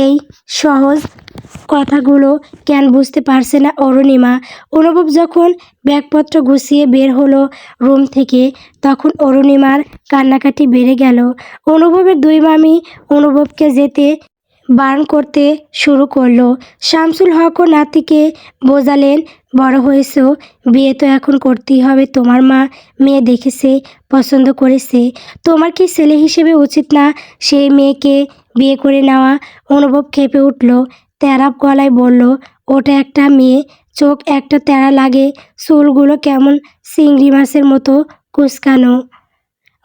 এই সহজ কথাগুলো কেন বুঝতে পারছে না অরুণিমা? অনুভব যখন ব্যাগপত্র গুছিয়ে বের হলো রুম থেকে, তখন অরুণিমার কান্নাকাটি বেড়ে গেল। অনুভবের দুই মামি অনুভবকে যেতে বারণ করতে শুরু করলো। শামসুল হক ও নাতিকে বোঝালেন, বড় হয়েছো, বিয়ে তো এখন করতেই হবে। তোমার মা মেয়ে দেখেছে, পছন্দ করেছে, তোমার কি ছেলে হিসেবে উচিত না সেই মেয়েকে বিয়ে করে নেওয়া? অনুভব খেপে উঠল, তেরা গলায় বলল, ওটা একটা মেয়ে, চোখ একটা তেরা লাগে, চুলগুলো কেমন চিংড়ি মাছের মতো কুচকানো,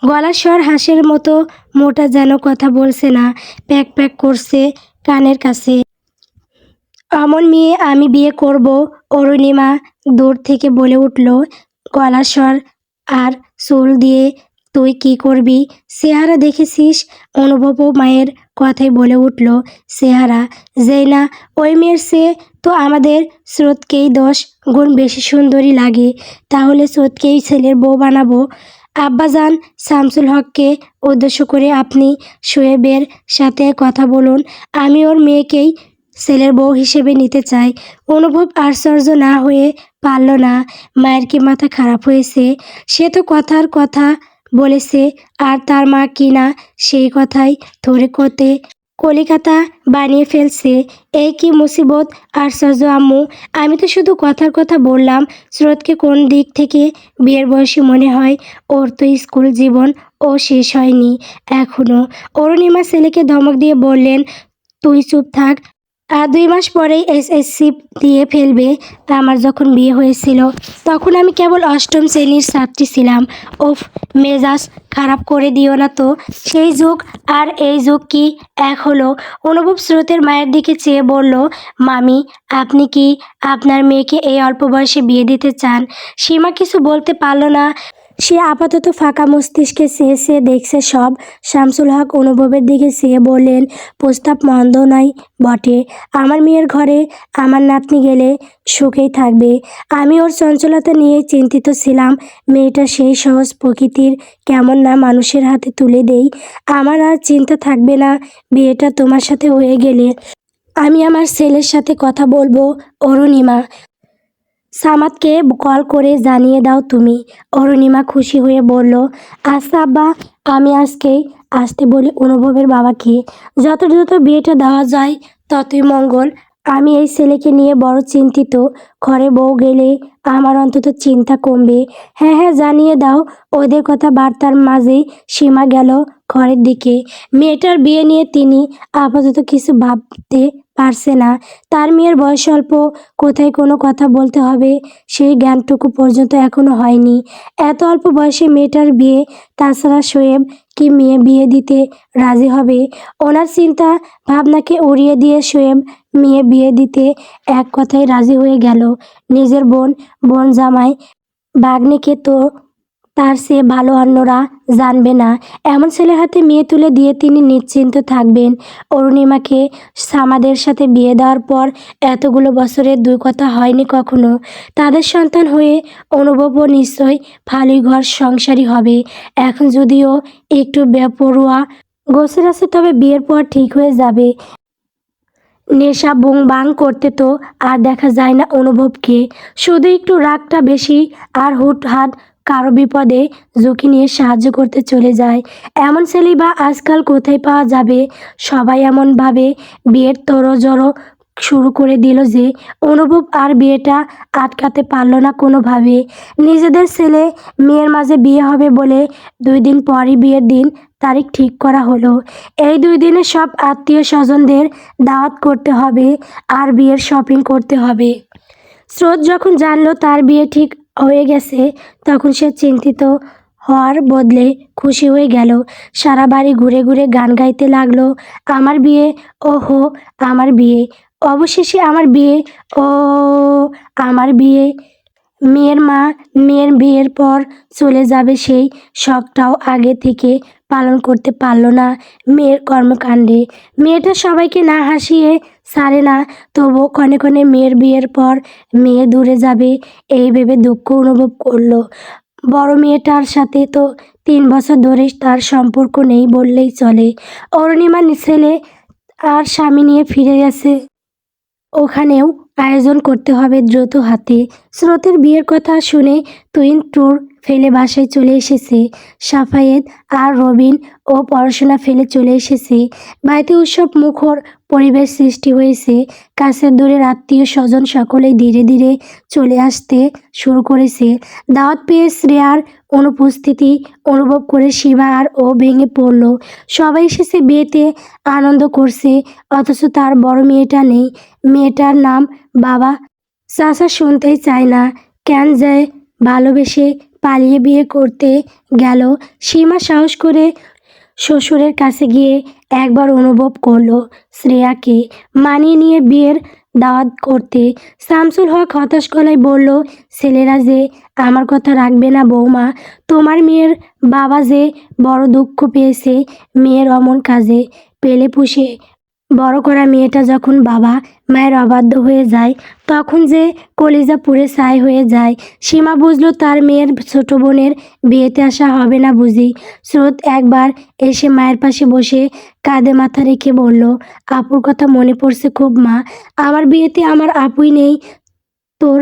গলার স্বর হাঁসের মতো মোটা, যেন কথা বলছে না, প্যাক প্যাক করছে কানের কাছে। অমন মেয়ে আমি বিয়ে করব? অরুণিমা দূর থেকে বলে উঠল, গলার স্বর আর চুল দিয়ে তুই কি করবি? চেহারা দেখেছিস? অনুভবও মায়ের কথাই বলে উঠল। চেহারা যেই না, ওই মেয়ের চেয়ে তো আমাদের স্রোতকেই 10 গুণ বেশি সুন্দরী লাগে। তাহলে স্রোতকেই ছেলের বউ বানাবো। আব্বাজান, শামসুল হককে উদ্দেশ্য করে আপনি শোয়েবের সাথে কথা বলুন। আমি ওর মেয়েকেই ছেলের বউ হিসেবে নিতে চাই। অনুভব আশ্চর্য না হয়ে পারল না। মায়ের কি মাথা খারাপ হয়েছে? সে তো কথার কথা বলেছে, আর তার মা কি না সেই কথাই ধরে করতে কলিকাতা বানিয়ে ফেলছে। এই কি মুসিবত! আশ্চর্য আম্মু, আমি তো শুধু কথার কথা বললাম। স্রোতকে কোন দিক থেকে বিয়ের বয়সী মনে হয়? ওর তো স্কুল জীবন ও শেষ হয়নি এখনো। অরুণিমা ছেলেকে ধমক দিয়ে বললেন, তুই চুপ থাক। আর 2 মাস পরেই এসএসসি দিয়ে ফেলবে। আমার যখন বিয়ে হয়েছিল তখন আমি কেবল 8ম শ্রেণীর ছাত্রী ছিলাম। ওফ, মেজাজ খারাপ করে দিও না তো। সেই যুগ আর এই যুগ কি এক হলো? অনুভব স্রোতের মায়ের দিকে চেয়ে বলল, মামি, আপনি কি আপনার মেয়েকে এই অল্প বয়সে বিয়ে দিতে চান? সীমা কিছু বলতে পারল না। সে আপাতত ফাঁকা মস্তিষ্কে চেয়ে চেয়ে দেখছে সব। শামসুল হক অনুভবের দিকে চেয়ে বললেন, প্রস্তাব মন্দ নয় বটে। আমার মেয়ের ঘরে আমার নাতনি গেলে সুখেই থাকবে। আমি ওর চঞ্চলতা নিয়েই চিন্তিত ছিলাম। মেয়েটা সেই সহজ প্রকৃতির, কেমন না মানুষের হাতে তুলে দেই। আমার আর চিন্তা থাকবে না। বিয়েটা তোমার সাথে হয়ে গেলে আমি আমার ছেলের সাথে কথা বলবো। অরুণিমা, সামাদকে কল করে জানিয়ে দাও তুমি। অরুণিমা খুশি হয়ে বলল, আচ্ছা আব্বা, আমি আজকেই আসতে বলি অনুভবের বাবাকে। যত দ্রুত বিয়েটা দেওয়া যায় ততই মঙ্গল। আমি এই ছেলেকে নিয়ে বড় চিন্তিত। ঘরে বউ গেলে আমার অন্তত চিন্তা কমবে। হ্যাঁ হ্যাঁ, জানিয়ে দাও। ওদের কথা বার্তার মাঝেই সীমা গেল ঘরের দিকে। মেয়েটার বিয়ে নিয়ে তিনি আপাতত কিছু ভাবতে পারছে না। তার মেয়ের বয়স অল্প, কোথায় কোনো কথা বলতে হবে সেই জ্ঞানটুকু পর্যন্ত এখনো হয়নি। এত অল্প বয়সে মেয়েটার বিয়ে, তাছাড়া শোয়েব কি মেয়ে বিয়ে দিতে রাজি হবে? ওনার চিন্তা ভাবনাকে উড়িয়ে দিয়ে শোয়েব মেয়ে বিয়ে দিতে এক কথায় রাজি হয়ে গেল। নিজের বোন জামাই ভাগ্নিকে তো তার চেয়ে ভালো অন্যরা জানবে না। এমন ছেলের হাতে মেয়ে তুলে দিয়ে তিনি নিশ্চিন্ত থাকবেন। অরুণিমাকে সামাদের সাথে বিয়ে দেওয়ার পর এতগুলো বছরের 2 কথা হয়নি কখনো। তাদের সন্তান হয়ে অনুভবও নিশ্চয় ভালোই ঘর সংসারী হবে। এখন যদিও একটু বেপরোয়া গোছের আছে, তবে বিয়ের পর ঠিক হয়ে যাবে। নেশা বুং বাং করতে তো আর দেখা যায় না অনুভবকে। শুধু একটু রাগটা বেশি, আর হুটহাট কারো বিপদে ঝুঁকি নিয়ে সাহায্য করতে চলে যায়। এমন ছেলেই বা আজকাল কোথায় পাওয়া যাবে? সবাই এমনভাবে বিয়ের তোড়জোড় শুরু করে দিল যে অনুভব আর বিয়েটা আটকাতে পারল না কোনোভাবে। নিজেদের ছেলে মেয়ের মাঝে বিয়ে হবে বলে 2 দিন পরই বিয়ের দিন তারিখ ঠিক করা হলো। এই 2 দিনে সব আত্মীয় স্বজনদের দাওয়াত করতে হবে আর বিয়ের শপিং করতে হবে। স্রোত যখন জানলো তার বিয়ে ঠিক হয়ে গেছে তখন সে চিন্তিত হওয়ার বদলে খুশি হয়ে গেল। সারা বাড়ি ঘুরে ঘুরে গান গাইতে লাগলো, আমার বিয়ে, ওহো আমার বিয়ে, অবশেষে আমার বিয়ে, ও আমার বিয়ে। মেয়ের মা মেয়ের বিয়ের পর চলে যাবে সেই শখটাও আগে থেকে পালন করতে পারল না মেয়ের কর্মকাণ্ডে। মেয়েটা সবাইকে না হাসিয়ে ছাড়ে না, তবুও ক্ষণে ক্ষণে মেয়ের বিয়ের পর মেয়ে দূরে যাবে এই ভেবে দুঃখ অনুভব করলো। বড় মেয়েটার সাথে তো 3 বছর ধরে তার সম্পর্ক নেই বললেই চলে। অরুণিমা ছেলে আর স্বামী নিয়ে ফিরে গেছে। ওখানেও আয়োজন করতে হবে দ্রুত হাতে। স্রোতের বিয়ের কথা শুনে টুইন ট্যুর ফেলে বাসায় চলে এসেছে। সাফায়েত আর রবিন ও পড়াশোনা ফেলে চলে এসেছে। বাড়িতে উৎসব মুখর পরিবেশ সৃষ্টি হয়েছে। কাছের দূরের আত্মীয় স্বজন সকলেই ধীরে ধীরে চলে আসতে শুরু করেছে। দাওয়াত পেয়ে শ্রেয়ার অনুপস্থিতি অনুভব করে সীমা আর ও ভেঙে পড়ল। সবাই এসেছে বিয়েতে, আনন্দ করছে, অথচ তার বড় মেয়েটা নেই। মেয়েটার নাম বাবা চাচা শুনতেই চায় না। কেন যায় ভালোবেসে পালিয়ে বিয়ে করতে গেল। সীমা সাহস করে শ্বশুরের কাছে গিয়ে একবার অনুভব করলো শ্রেয়াকে মানিয়ে নিয়ে বিয়ের দাওয়াত করতে। শামসুল হক হতাশ গলায় বলল, ছেলেরা যে আমার কথা রাখবে না বৌমা, তোমার মেয়ের বাবা যে বড় দুঃখ পেয়েছে মেয়ের অমন কাজে। পেলে পুষে বড় করা মেয়েটা যখন বাবা মায়ের অবাধ্য হয়ে যায় তখন যে কলিজা পুড়ে ছাই হয়ে যায়। সীমা বুঝলো তার মেয়ের ছোট বোনের বিয়েতে আসা হবে না বুঝি। স্রোত একবার এসে মায়ের পাশে বসে কাঁধে মাথা রেখে বলল, আপুর কথা মনে পড়ছে খুব মা, আমার বিয়েতে আমার আপুই নেই। তোর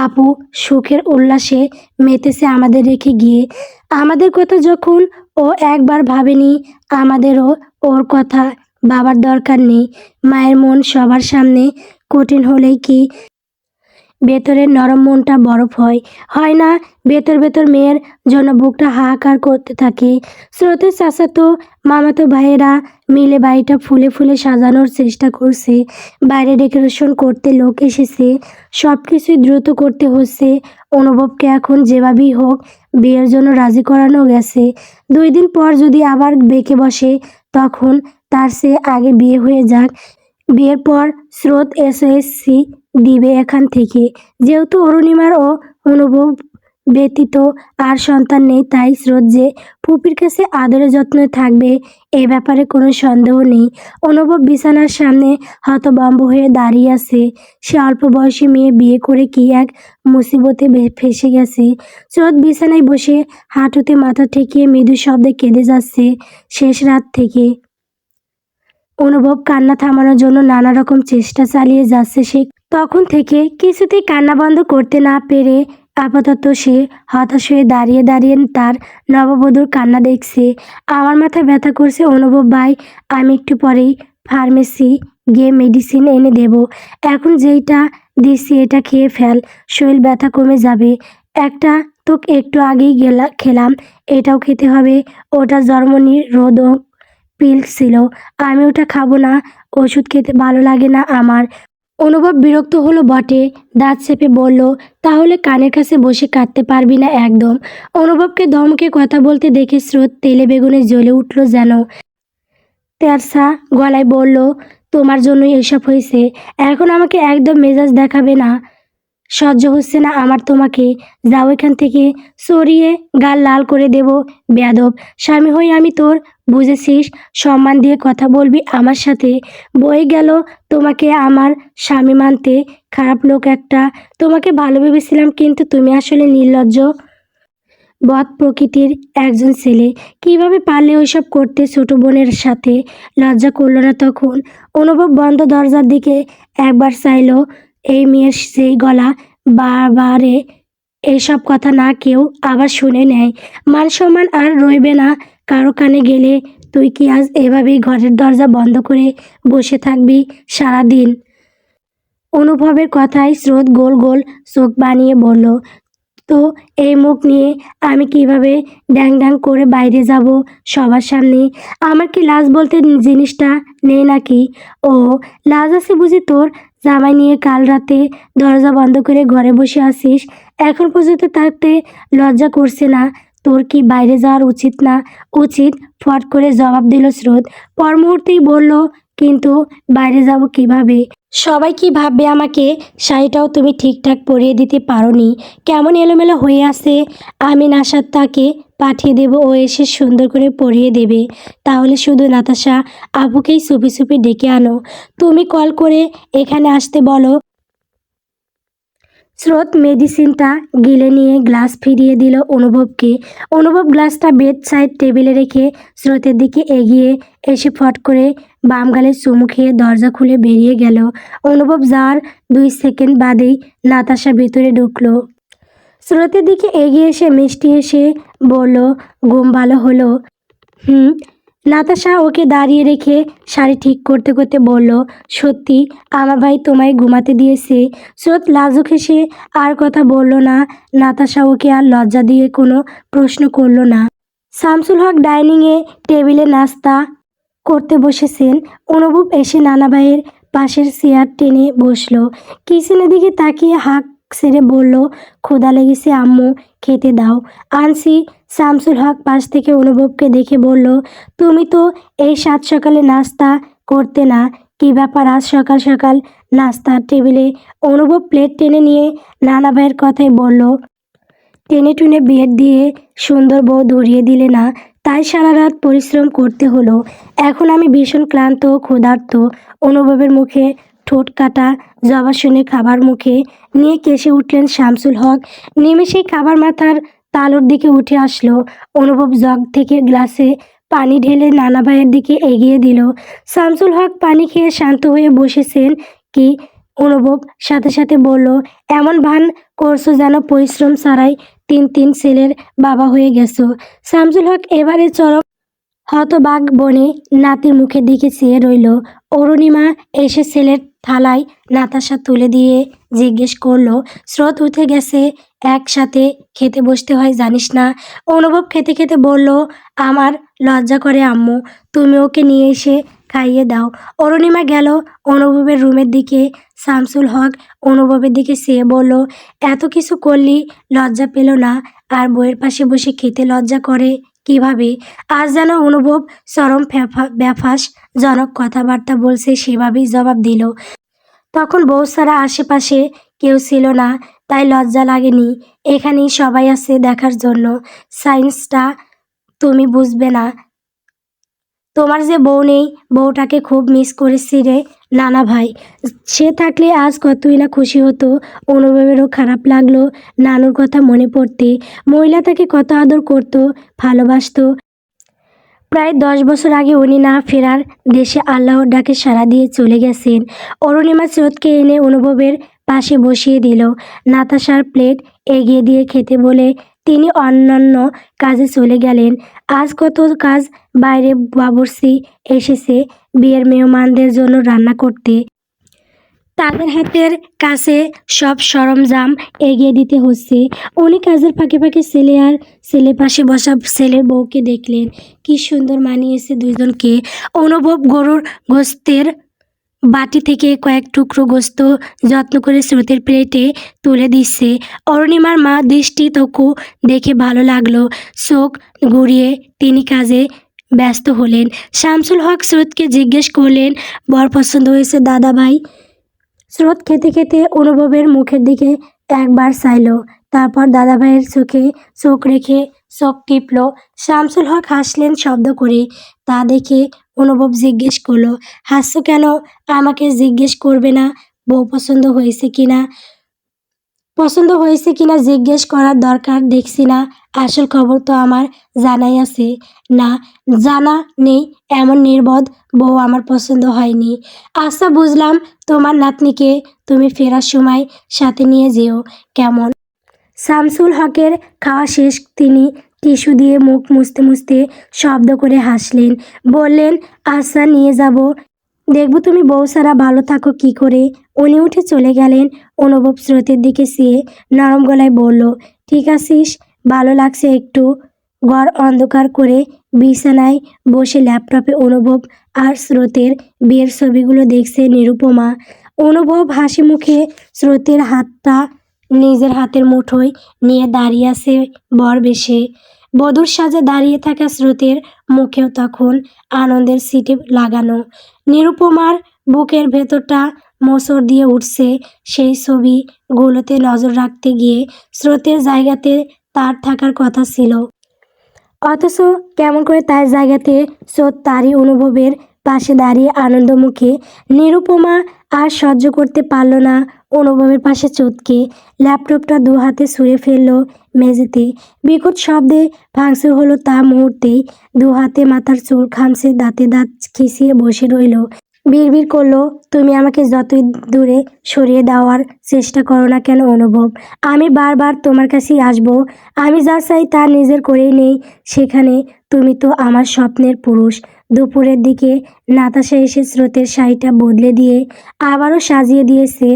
আপু সুখের উল্লাসে মেতেছে আমাদের রেখে গিয়ে। আমাদের কথা যখন ও একবার ভাবেনি, আমাদেরও ওর কথা ভাবার দরকার নেই। মায়ের মন সবার সামনে কঠিন হলেই কি ভেতরের নরম মনটা বরফ হয়? হয় না? ভেতর ভেতর মেয়ের জন্য বুকটা হাহাকার করতে থাকে। স্রোতের চাচাতো মামাতো ভাইয়েরা মিলে বাড়িটা ফুলে ফুলে সাজানোর চেষ্টা করছে। বাইরে ডেকোরেশন করতে লোক এসেছে। সব কিছুই দ্রুত করতে হচ্ছে। অনুভবকে এখন যেভাবেই হোক বিয়ের জন্য রাজি করানো গেছে। 2 দিন পর যদি আবার বেঁকে বসে তখন তার চেয়ে আগে বিয়ে হয়ে যাক। বিয়ের পর স্রোত এসএসসি দিবে এখান থেকে। যেহেতু অরুণিমার ও অনুভব ব্যতীত আর সন্তান নেই, তাই স্রোত যে ফুপির কাছে আদরে যত্নে থাকবে এ ব্যাপারে কোনো সন্দেহ নেই। অনুভব বিছানার সামনে হতভম্ব হয়ে দাঁড়িয়ে আছে। সে অল্প বয়সী মেয়ে বিয়ে করে কি এক মুসিবতে ফেঁসে গেছে। স্রোত বিছানায় বসে হাঁটুতে মাথা ঠেকিয়ে মৃদু শব্দে কেঁদে যাচ্ছে। শেষ রাত থেকে অনুভব কান্না থামানোর জন্য নানা রকম চেষ্টা চালিয়ে যাচ্ছে। সে তখন থেকে কিছুতেই কান্না বন্ধ করতে না পেরে আপাতত সে হতাশ হয়ে দাঁড়িয়ে দাঁড়িয়ে তার নববধূর কান্না দেখছে। আমার মাথায় ব্যথা করছে অনুভব ভাই, আমি একটু পরেই ফার্মেসি গিয়ে মেডিসিন এনে দেব। এখন যেইটা দিচ্ছি এটা খেয়ে ফেল, শরীর ব্যথা কমে যাবে। একটা তো একটু আগেই খেলাম, এটাও খেতে হবে। ওটা জন্মনিরোধক পিল ছিল, আমি ওটা খাবো না। ওষুধ খেতে ভালো লাগে না আমার। অনুভব বিরক্ত হলো বটে, দাঁত চেপে বলল, তাহলে কানের কাছে বসে কাঁদতে পারবি না একদম? অনুভবকে ধমকে কথা বলতে দেখে স্রোত তেলে বেগুনে জ্বলে উঠল যেন। তেরসা গলায় বলল, তোমার জন্যই এসব হয়েছে। এখন আমাকে একদম মেজাজ দেখাবে না, সহ্য হচ্ছে না আমার তোমাকে। যাও এখান থেকে, সরিয়ে গাল লাল করে দেব। বেয়াদব স্বামী হই আমি তোর, বুঝেছিস? সম্মান দিয়ে কথা বলবি আমার সাথে। বয়ে গেল তোমাকে আমার স্বামী মানতে। খারাপ লোক একটা। তোমাকে ভালো ভেবেছিলাম কিন্তু তুমি আসলে নির্লজ্জ বদ প্রকৃতির একজন ছেলে। কিভাবে পারলে ওইসব করতে ছোট বোনের সাথে? লজ্জা করলো না তখন? অনুভব বন্ধ দরজার দিকে একবার চাইলো। এই মেয়ের সেই গলা বারবারে এইসব কথা না কেউ আবার শুনে নেয়। মান সম্মান আর রইবে না কারো কানে গেলে। তুই কি আজ এভাবেই ঘরের দরজা বন্ধ করে বসে থাকবি সারাদিন? অনুভবের কথায় স্রোত গোল গোল চোখ বানিয়ে বলল, তো এই মুখ নিয়ে আমি কিভাবে ড্যাং ড্যাং করে বাইরে যাব সবার সামনে? আমার কি লাজ বলতে জিনিসটা নেই নাকি? ও, লাজ আছে বুঝি তোর? জামাই নিয়ে কাল রাতে দরজা বন্ধ করে ঘরে বসে আছিস, এখন পর্যন্ত থাকতে লজ্জা করছে না? তোর কি বাইরে যাওয়ার উচিত না? উচিত, ফট করে জবাব দিল স্রোত। পর মুহূর্তেই বলল, কিন্তু বাইরে যাব কিভাবে? সবাই কি ভাববে আমাকে? শাড়িটাও তুমি ঠিকঠাক পরিয়ে দিতে পারোনি, কেমন এলোমেলো হয়ে আছে। আমি নাসার তাকে পাঠিয়ে দেব, ও এসে সুন্দর করে পরিয়ে দেবে। তাহলে শুধু নাতাশা আপুকেই চুপি চুপি ডেকে আনো। তুমি কল করে এখানে আসতে বলো। স্রোত মেডিসিনটা গিলে নিয়ে গ্লাস ফিরিয়ে দিল অনুভবকে। অনুভব গ্লাসটা বেড সাইড টেবিলে রেখে স্রোতের দিকে এগিয়ে এসে ফট করে বাম গালে চুমু খেয়ে দরজা খুলে বেরিয়ে গেল। অনুভব যাওয়ার 2 সেকেন্ড বাদেই নাতাশা ভেতরে ঢুকলো। স্রোতের দিকে এগিয়ে এসে মিষ্টি এসে বলল, ঘুম ভালো হলো? হুম। নাতাশা ওকে দাঁড়িয়ে রেখে শাড়ি ঠিক করতে করতে বলল, সত্যি আমার ভাই তোমায় ঘুমাতে দিয়েছে? স্রোত লাজুক হেসে আর কথা বলল না। নাতাশা ওকে আর লজ্জা দিয়ে কোনো প্রশ্ন করলো না। শামসুল হক ডাইনিংয়ে টেবিলে নাস্তা করতে বসেছেন। অনুভব এসে নানা ভাইয়ের পাশের চেয়ার টেনে বসলো। কিচেনের দিকে তাকিয়ে হাঁক ছেড়ে বলল, ক্ষুধা লেগেছে আম্মু, খেতে দাও। আনছি। শামসুল হক পাশ থেকে অনুভবকে দেখে বলল, তুমি তো এই সাত সকালে নাস্তা করতে না, কি ব্যাপার আজ সকাল সকাল নাস্তার টেবিলে? অনুভব প্লেট টেনে নিয়ে নানা ভাইয়ের কথাই বলল। টেনে টুনে বিয়ের দিয়ে সুন্দর বউ ধরিয়ে দিলে না, তাই সারা রাত পরিশ্রম করতে হলো। এখন আমি ভীষণ ক্লান্ত ও ক্ষুধার্ত। অনুভবের মুখে ঠোঁট কাটা জবা শুনে খাবার মুখে নিয়ে কেসে উঠলেন শামসুল হক। নিমেষেই খাবার মাথার তালুর দিকে উঠে আসলো। অনুভব জগ থেকে গ্লাসে পানি ঢেলে নানা ভাইয়ের দিকে এগিয়ে দিল। শামসুল হক পানি খেয়ে শান্ত হয়ে বসেছেন। কি? অনুভব সাথে সাথে বলল, এমন ভান করছো যেন পরিশ্রম ছাড়াই তিন ছেলের বাবা হয়ে গেছো। শামসুল হক এবারে চরম হতবাক বনে নাতির মুখের দিকে চেয়ে রইল। অরুণিমা এসে ছেলের থালায় নাতাশা তুলে দিয়ে জিজ্ঞেস করলো, স্রোত উঠে গেছে, একসাথে খেতে বসতে হয় জানিস না? অনুভব খেতে খেতে বলল, আমার লজ্জা করে আম্মু, তুমি ওকে নিয়ে এসে খাইয়ে দাও। অরুণিমা গেল অনুভবের রুমের দিকে। শামসুল হক অনুভবের দিকে চেয়ে বলল, এত কিছু করলি লজ্জা পেল না? আর বইয়ের পাশে বসে খেতে লজ্জা করে কিভাবে? আজ যেন অনুভব চরম ব্যাফাসজনক কথাবার্তা বলছে সেভাবেই জবাব দিল। তখন বউ ছাড়া আশেপাশে কেউ ছিল না, তাই লজ্জা লাগেনি। এখানেই সবাই আছে দেখার জন্য। সায়েন্সটা তুমি বুঝবে না। তোমার যে বউ নেই, বউটাকে খুব মিস করেছি রে নানা ভাই। সে থাকলে আজ কতই না খুশি হতো। অনুভবেরও খারাপ লাগলো নানুর কথা মনে পড়তে। মহিলা তাকে কত আদর করত, ভালোবাসতো। প্রায় 10 বছর আগে উনি না ফেরার দেশে আল্লাহর ডাকে সাড়া দিয়ে চলে গেছেন। অরুণিমা স্রোতকে এনে অনুভবের পাশে বসিয়ে দিল। নাতাশার প্লেট এগিয়ে দিয়ে খেতে বলে তিনি অন্যান্য কাজে চলে গেলেন। আজ কত কাজ, বাইরে বাবুর্চি এসেছে বিয়ের মেহমানদের জন্য রান্না করতে। তাদের হাতের কাছে সব সরঞ্জাম এগিয়ে দিতে হচ্ছে। উনি কাজের ফাঁকে ফাঁকে ছেলে আর ছেলে পাশে বসা ছেলের বউকে দেখলেন। কি সুন্দর মানিয়েছে দুইজনকে। অনুভব গরুর গোস্তের বাটি থেকে কয়েক টুকরো গোস্ত যত্ন করে স্রোতের প্লেটে তুলে দিচ্ছে। অরুণিমার মা দৃষ্টি তকু দেখে ভালো লাগলো। চোখ ঘুরিয়ে তিনি কাজে ব্যস্ত হলেন। শামসুল হক স্রোতকে জিজ্ঞেস করলেন, বর পছন্দ হয়েছে দাদা ভাই? স্রোত খেতে খেতে অনুভবের মুখের দিকে একবার চাইল, তারপর দাদাভাইয়ের চোখে চোখ রেখে চোখ টিপল। শামসুল হক হাসলেন শব্দ করে। তা দেখে অনুভব জিজ্ঞেস করলো, হাসছো কেন? আমাকে জিজ্ঞেস করবে না বউ পছন্দ হয়েছে কিনা জিজ্ঞেস করার দরকার দেখছি না। আসল খবর তো আমার জানাই আছে। না, জানা নেই এমন নির্বোধ বউ আমার পছন্দ হয়নি। আচ্ছা বুঝলাম, তোমার নাতনিকে তুমি ফেরার সময় সাথে নিয়ে যেও কেমন? শামসুল হকের খাওয়া শেষ। তিনি টিস্যু দিয়ে মুখ মুছতে মুছতে শব্দ করে হাসলেন। বললেন, আচ্ছা নিয়ে যাব। দেখব তুমি বউ ছাড়া ভালো থাকো কি করে। উনি উঠে চলে গেলেন। অনুভব স্রোতের দিকে চেয়ে নরম গলায় বলল, ঠিক আছিস? ভালো লাগছে একটু? ঘর অন্ধকার করে বিছানায় বসে ল্যাপটপে অনুভব আর স্রোতের বিয়ের ছবিগুলো দেখছে নিরুপমা। অনুভব হাসি মুখে স্রোতের হাতটা নিজের হাতের মুঠোয় নিয়ে দাঁড়িয়ে আছে বর বেশে। বধূর সাজে দাঁড়িয়ে থাকা স্রোতের মুখেও তখন আনন্দের সিটি লাগানো। নিরুপমার বুকের ভেতরটা মোচড় দিয়ে উঠছে। সেই ছবিগুলোতে নজর রাখতে গিয়ে স্রোতের জায়গাতে তার থাকার কথা ছিল, অথচ কেমন করে তার জায়গাতে স্রোত তারই অনুভবের পাশে দাঁড়িয়ে আনন্দমুখে। নিরুপমা আর সহ্য করতে পারল না অনুভবের পাশে চোটকে ল্যাপটপটা দু হাতে ছুঁড়ে ফেললো মেঝেতে। বিকট শব্দে ভাঙচুর হলো তা মুহূর্তেই। দু হাতে মাথার চুল খামছে, দাঁতে দাঁত খিঁচিয়ে বসে রইল। বিড়বিড় করলো, তুমি আমাকে যতই দূরে সরিয়ে দেওয়ার চেষ্টা করো না কেন অনুভব, আমি বারবার তোমার কাছেই আসবো। আমি যা চাই তা নিজের করেই নেই। সেখানে তুমি তো আমার স্বপ্নের পুরুষ। দুপুরের দিকে নাতাশা এসে স্রোতের শাড়িটা বদলে দিয়ে আবারও সাজিয়ে দিয়েছে।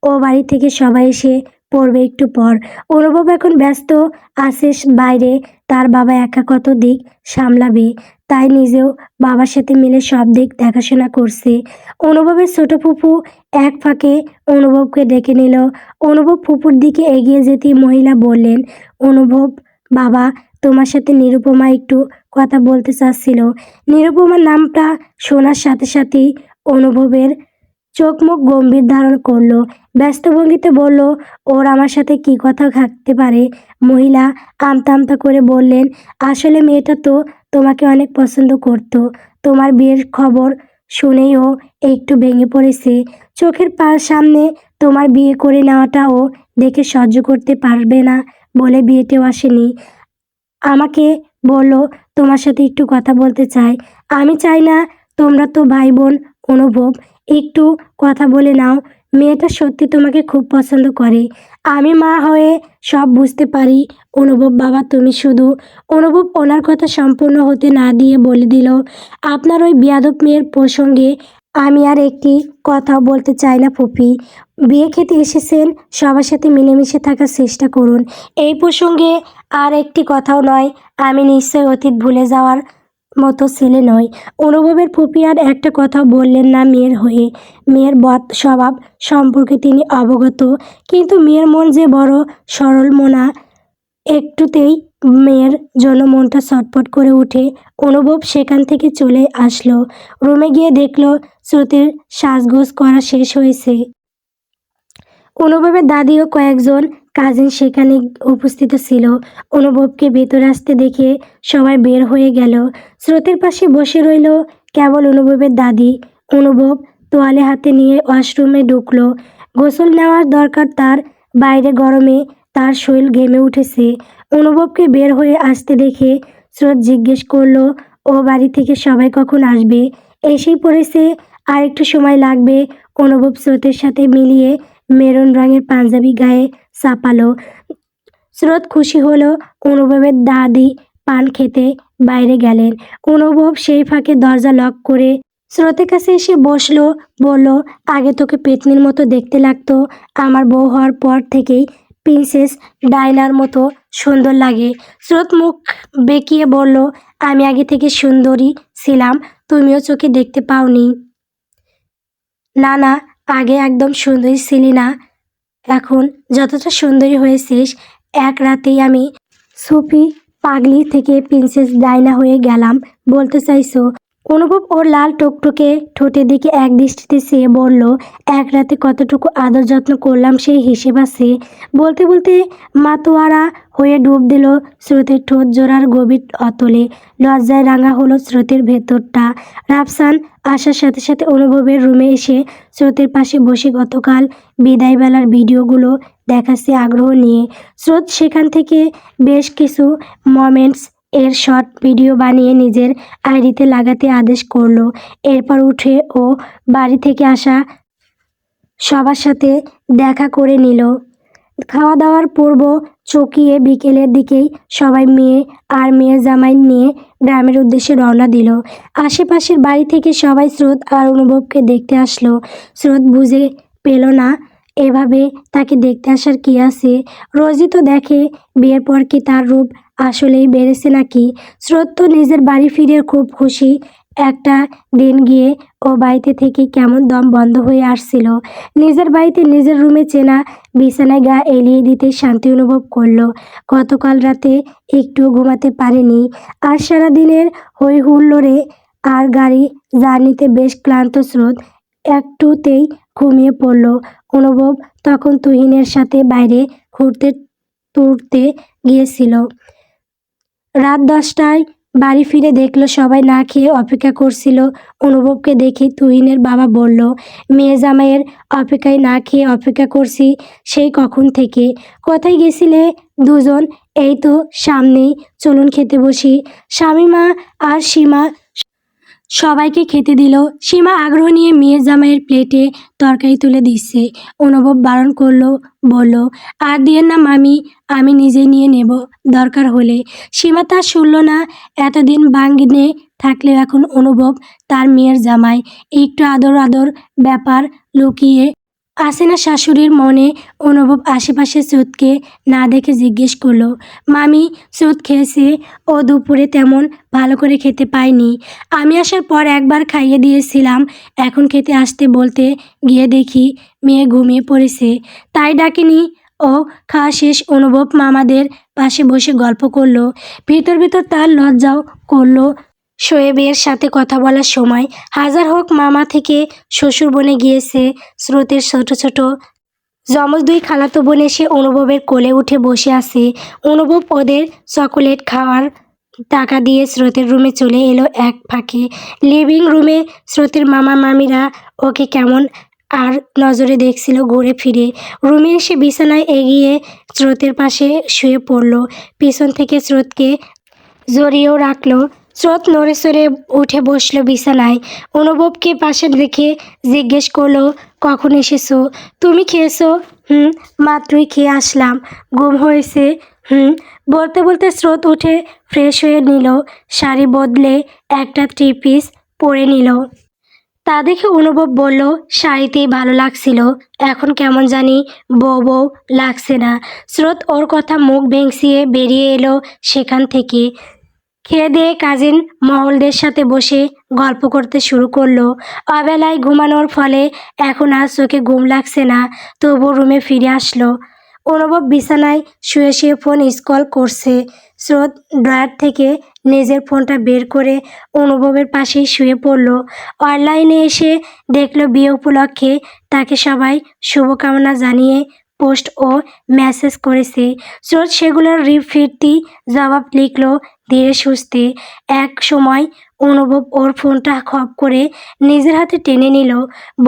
ও বাড়ি থেকে সবাই এসে পড়বে একটু পর। অনুভব এখন ব্যস্ত আছে বাইরে। তার বাবা একা কত দিক সামলাবে, তাই নিজেও বাবার সাথে মিলে সব দিক দেখাশোনা করছে। অনুভবের ছোট ফুপু এক ফাঁকে অনুভবকে ডেকে নিল। অনুভব ফুপুর দিকে এগিয়ে যেতেই মহিলা বললেন, অনুভব বাবা, তোমার সাথে নিরুপমা একটু কথা বলতে চাচ্ছিল। নিরুপমার নামটা শোনার সাথে সাথেই অনুভবের চোখ মুখ গম্ভীর ধারণ করলো। ব্যস্ত ভঙ্গিতে বলল, ওর আমার সাথে কি কথা থাকতে পারে? মহিলা আমতা আমতা করে বললেন, আসলে মেয়েটা তো তোমাকে অনেক পছন্দ করতো। তোমার বিয়ের খবর শুনেই ও একটু ভেঙে পড়েছে। চোখের সামনে তোমার বিয়ে করে নেওয়াটা ও দেখে সহ্য করতে পারবে না বলে বিয়েতেও আসেনি। আমাকে বলল তোমার সাথে একটু কথা বলতে চাই। আমি চাই না, তোমরা তো ভাই বোন। অনুভব, একটু কথা বলে নাও। মেয়েটা সত্যি তোমাকে খুব পছন্দ করে। আমি মা হয়ে সব বুঝতে পারি। অনুভব বাবা, তুমি শুধু। অনুভব ওনার কথা সম্পূর্ণ হতে না দিয়ে বলে দিল, আপনার ওই বেয়াদব মেয়ের প্রসঙ্গে আমি আর একটি কথাও বলতে চাই না ফুপি। বিয়ে খেতে এসেছেন, সবার সাথে মিলেমিশে থাকার চেষ্টা করুন। এই প্রসঙ্গে আর একটি কথাও নয়। আমি নিশ্চয় অতীত ভুলে যাওয়ার মতো ছেলে নয়। অনুভবের ফুপি আর একটা কথাও বললেন না মেয়ের হয়ে। মেয়ের বদ স্বভাব সম্পর্কে তিনি অবগত, কিন্তু মেয়ের মন যে বড় সরল মনা। একটুতেই মেয়ের জন্য মনটা ছটফট করে উঠে। অনুভব সেখান থেকে চলে আসলো। রুমে গিয়ে দেখলো স্রোতের সাজগোজ করা শেষ হয়েছে। অনুভবের দাদি ও কয়েকজন কাজিন সেখানে উপস্থিত ছিল। অনুভবকে ভেতরে আসতে দেখে সবাই বের হয়ে গেল। স্রোতের পাশে বসে রইল কেবল অনুভবের দাদি। অনুভব তোয়ালে হাতে নিয়ে ওয়াশরুমে ঢুকলো। গোসল নেওয়ার দরকার তার। বাইরে গরমে তার শরীর ঘেমে উঠেছে। অনুভবকে বের হয়ে আসতে দেখে স্রোত জিজ্ঞেস করলো, ও বাড়ি থেকে সবাই কখন আসবে? এসেই পড়েছে, আর একটু সময় লাগবে। অনুভব স্রোতের সাথে মিলিয়ে মেরুন রঙের পাঞ্জাবি গায়ে চাপালো। স্রোত খুশি হলো। অনুভবের দাদি পান খেতে বাইরে গেলেন। অনুভব সেই ফাঁকে দরজা লক করে স্রোতের কাছে এসে বসলো। বলল, আগে তোকে পেতনির মতো দেখতে লাগতো, আমার বউ হওয়ার পর থেকেই প্রিন্সেস ডায়নার মতো সুন্দর লাগে। স্রোত মুখ বেঁকিয়ে বলল, আমি আগে থেকে সুন্দরী ছিলাম, তুমিও চোখে দেখতে পাওনি? না না, আগে একদম সুন্দরী ছিলি না, এখন যতটা সুন্দরী হয়েছিস। এক রাতেই আমি সুফি পাগলি থেকে প্রিন্সেস ডায়না হয়ে গেলাম বলতে চাইছো? অনুভব ওর লাল টুকটুকে ঠোঁটের দিকে এক দৃষ্টিতে চেয়ে বলল, এক রাতে কতটুকু আদর যত্ন করলাম সেই হিসেব আছে। বলতে বলতে মাতোয়ারা হয়ে ডুব দিল স্রোতের ঠোঁট জোড়ার গভীর অতলে। লজ্জায় রাঙা হলো স্রোতের ভেতরটা। রাফসান আসার সাথে সাথে অনুভবের রুমে এসে স্রোতের পাশে বসে গতকাল বিদায়বেলার ভিডিওগুলো দেখাচ্ছে আগ্রহ নিয়ে। স্রোত সেখান থেকে বেশ কিছু মোমেন্টস এর শর্ট ভিডিও বানিয়ে নিজের আইডিতে লাগাতে আদেশ করলো। এরপর উঠে ও বাড়ি থেকে আসা সবার সাথে দেখা করে নিল। খাওয়া দাওয়ার পূর্ব চকিয়ে বিকেলের দিকেই সবাই মেয়ে আর মেয়ের জামাই নিয়ে গ্রামের উদ্দেশ্যে রওনা দিল। আশেপাশের বাড়ি থেকে সবাই স্রোত আর অনুভবকে দেখতে আসলো। স্রোত বুঝে পেল না এভাবে তাকে দেখতে আসার কি আছে। রোজই তো দেখে, বিয়ের পর কি তার রূপ আসলেই বেড়েছে নাকি? স্রোত তো নিজের বাড়ি ফিরে খুব খুশি। একটা দিন গিয়ে ও বাড়িতে থেকে কেমন দম বন্ধ হয়ে আসছিল। নিজের বাড়িতে নিজের রুমে চেনা বিছানায় গা এলিয়ে দিতে শান্তি অনুভব করলো। গতকাল রাতে একটু ঘুমাতে পারেনি। আর সারাদিনের হই হুল্লোড়ে আর গাড়ি জার্নিতে বেশ ক্লান্ত স্রোত একটুতেই ঘুমিয়ে পড়ল। অনুভব তখন তুহিনের সাথে বাইরে ঘুরতে তুরতে গিয়েছিল। রাত 10টায় বাড়ি ফিরে দেখলো সবাই না খেয়ে অপেক্ষা করছিল। অনুভবকে দেখে তুহিনের বাবা বলল, মেয়ে জামাইয়ের অপেক্ষায় না খেয়ে অপেক্ষা করছি সেই কখন থেকে। কোথায় গেছিলে দুজন? এই তো সামনেই, চলুন খেতে বসি। শামিমা আর সীমা সবাইকে খেতে দিল। সীমা আগ্রহ নিয়ে মেয়ের জামাইয়ের প্লেটে তরকারি তুলে দিচ্ছে। অনুভব বারণ করলো, বলল, আর দিয়েন না মামি, আমি নিজেই নিয়ে নেব দরকার হলে। সীমা তা শুনল না। এতদিন বাঙ্গিনে থাকলেও এখন অনুভব তার মেয়ের জামাই। একটু আদর আদর ব্যাপার লুকিয়ে আসে না শাশুড়ির মনে? অনুভব আশেপাশে স্রোতকে না দেখে জিজ্ঞেস করলো, মামি স্রোত খেয়েছে? ও দুপুরে তেমন ভালো করে খেতে পায়নি। আমি আসার পর একবার খাইয়ে দিয়েছিলাম, এখন খেতে আসতে বলতে গিয়ে দেখি মেয়ে ঘুমিয়ে পড়েছে, তাই ডাকিনি। ও খাওয়া শেষ। অনুভব মামাদের পাশে বসে গল্প করলো। ভিতর ভিতর তার লজ্জাও করলো শোয়েবের সাথে কথা বলার সময় হাজার হোক মামা থেকে শ্বশুর বনে গিয়েছে স্রোতের ছোট ছোট যমজ দুই খালাতো বোন এসে অনুভবের কোলে উঠে বসে আছে। অনুভব ওদের চকোলেট খাওয়ার টাকা দিয়ে স্রোতের রুমে চলে এলো এক ফাঁকে। লিভিং রুমে স্রোতের মামা মামিরা ওকে কেমন আর নজরে দেখছিল ঘুরে ফিরে। রুমে এসে বিছানায় এগিয়ে স্রোতের পাশে শুয়ে পড়ল। পিছন থেকে স্রোতকে জড়িয়েও রাখলো। স্রোত নড়ে চড়ে উঠে বসলো বিছানায়। অনুভবকে পাশে রেখে জিজ্ঞেস করলো, কখন এসেছো? তুমি খেয়েছো? মাত্রই খেয়ে আসলাম। ঘুম হয়েছে? বলতে বলতে স্রোত উঠে ফ্রেশ হয়ে নিল। শাড়ি বদলে একটা থ্রি পিস পরে নিল। তা দেখে অনুভব বলল, শাড়িতেই ভালো লাগছিল, এখন কেমন জানি বউ বউ লাগছে না। স্রোত ওর কথা মুখ ভেঙচিয়ে বেরিয়ে এলো সেখান থেকে। খেয়ে দিয়ে কাজিন মহলদের সাথে বসে গল্প করতে শুরু করলো। অবেলায় ঘুমানোর ফলে এখন আর চোখে ঘুম লাগছে না, তবু রুমে ফিরে আসলো। অনুভব বিছানায় শুয়ে শুয়ে ফোন স্ক্রল করছে। স্রোত ড্রয়ার থেকে নিজের ফোনটা বের করে অনুভবের পাশেই শুয়ে পড়ল। অনলাইনে এসে দেখলো বিয়ে উপলক্ষে তাকে সবাই শুভকামনা জানিয়ে পোস্ট ও মেসেজ করেছে। স্রোত সেগুলোর রিপিটি জবাব লিখলো ধীরে সুস্থে। এক সময় অনুভব ওর ফোনটা খপ করে নিজের হাতে টেনে নিল।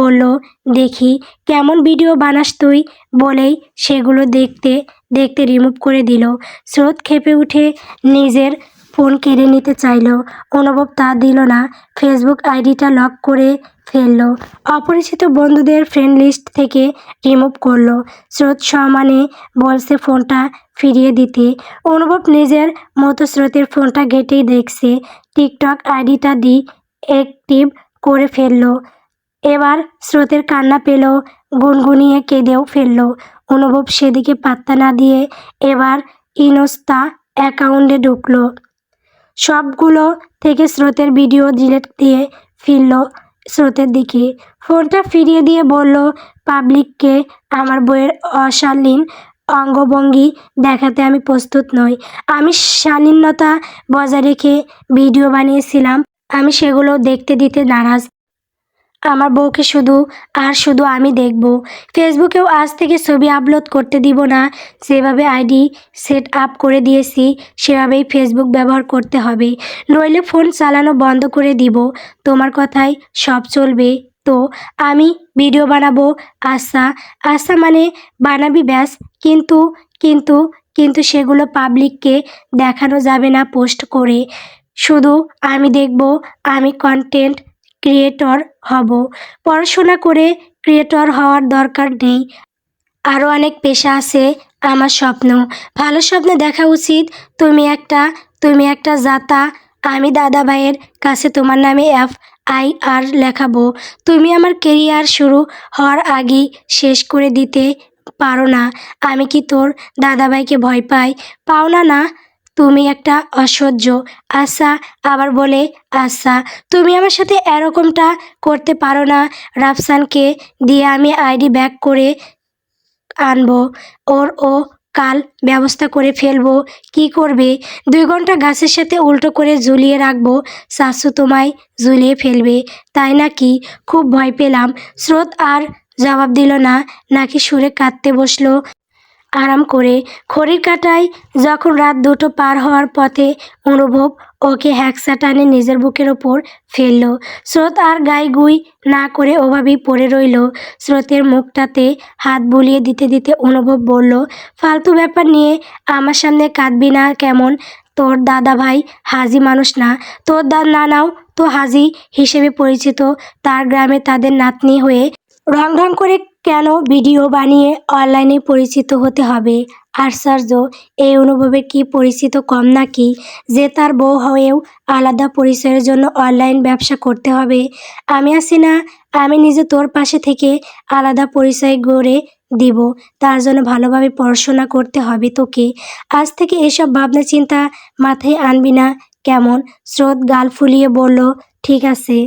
বলল, দেখি কেমন ভিডিও বানাস তুই, বলেই সেগুলো দেখতে দেখতে রিমুভ করে দিল। স্রোত ক্ষেপে উঠে নিজের ফোন কেড়ে নিতে চাইল। অনুভব তা দিল না, ফেসবুক আইডিটা লক করে ফেললো। অপরিচিত বন্ধুদের ফ্রেন্ড লিস্ট থেকে রিমুভ করলো। স্রোত সমানে বলছে ফোনটা ফিরিয়ে দিতে। অনুভব নিজের মতো স্রোতের ফোনটা ঘেটেই দেখছে। টিকটক আইডিটা অ্যাক্টিভ করে ফেললো। এবার স্রোতের কান্না পেল, গুনগুনিয়ে কেঁদেও ফেলল। অনুভব সেদিকে পাত্তা না দিয়ে এবার ইনস্টা অ্যাকাউন্টে ঢুকলো। সবগুলো থেকে স্রোতের ভিডিও ডিলিট দিয়ে ফিরল স্রোতের দিকে। ফোনটা ফিরিয়ে দিয়ে বলল, পাবলিককে আমার বইয়ের অশালীন অঙ্গভঙ্গি দেখাতে আমি প্রস্তুত নই। আমি শালীনতা বজায় রেখে ভিডিও বানিয়েছিলাম, আমি সেগুলো দেখতে দিতে নারাজ। আমার বউকে শুধু আর শুধু আমি দেখব। ফেসবুকেও আজ থেকে ছবি আপলোড করতে দিব না। যেভাবে আইডি সেট আপ করে দিয়েছি সেভাবেই ফেসবুক ব্যবহার করতে হবে, নইলে ফোন চালানো বন্ধ করে দিব। তোমার কথাই সব চলবে তো? আমি ভিডিও বানাবো। আচ্ছা আচ্ছা মানে বানাবি ব্যাস, কিন্তু কিন্তু কিন্তু সেগুলো পাবলিককে দেখানো যাবে না পোস্ট করে। শুধু আমি দেখব। আমি কন্টেন্ট ক্রিয়েটর হব। পড়াশোনা করে ক্রিয়েটর হওয়ার দরকার নেই, আরও অনেক পেশা আছে। আমার স্বপ্ন, ভালো স্বপ্ন দেখা উচিত। তুমি একটা জাতা। আমি দাদাভাইয়ের কাছে তোমার নামে FIR লেখাবো। তুমি আমার কেরিয়ার শুরু হওয়ার আগেই শেষ করে দিতে পারো না। আমি কি তোর দাদাভাইকে ভয় পাই? পাও না না? তুমি একটা অসহ্য। আচ্ছা আবার বলে আচ্ছা, তুমি আমার সাথে এরকমটা করতে পারো না। রাফসানকে দিয়ে আমি আইডি ব্যাক করে আনবো। ও কাল ব্যবস্থা করে ফেলবো। কি করবে? 2 ঘন্টা গাছের সাথে উল্টো করে ঝুলিয়ে রাখবো। শাশু তোমায় ঝুলিয়ে ফেলবে, তাই নাকি? খুব ভয় পেলাম। স্রোত আর জবাব দিল না, নাকি সুরে কাঁদতে বসলো আরাম করে। ঘড়ির কাঁটায় যখন রাত 2টো পার হওয়ার পথে অনুভব ওকে হ্যাকসা টানে নিজের বুকের ওপর ফেলল। স্রোত আর গাইগুই না করে ওভাবেই পড়ে রইল। স্রোতের মুখটাতে হাত বুলিয়ে দিতে দিতে অনুভব বলল, ফালতু ব্যাপার নিয়ে আমার সামনে কাঁদবি না কেমন? তোর দাদা ভাই হাজি মানুষ না? তোর নানাও তো হাজি হিসেবে পরিচিত। তার গ্রামে তাদের নাতনি হয়ে রং ঢং করে কেন ভিডিও বানিয়ে অনলাইনে পরিচিত হতে হবে? আশ্চর্য, এই অনুভবের কি পরিচিত কম নাকি, যে তার বউ হয়েও আলাদা পরিচয়ের জন্য অনলাইন ব্যবসা করতে হবে? আমি আছি না, আমি নিজে তোর পাশে থেকে আলাদা পরিচয় গড়ে দিব। তার জন্য ভালোভাবে পড়াশোনা করতে হবে তোকে। আজ থেকে এসব ভাবনা চিন্তা মাথায় আনবি না কেমন? স্রোত গাল ফুলিয়ে বলল, ঠিক আছে,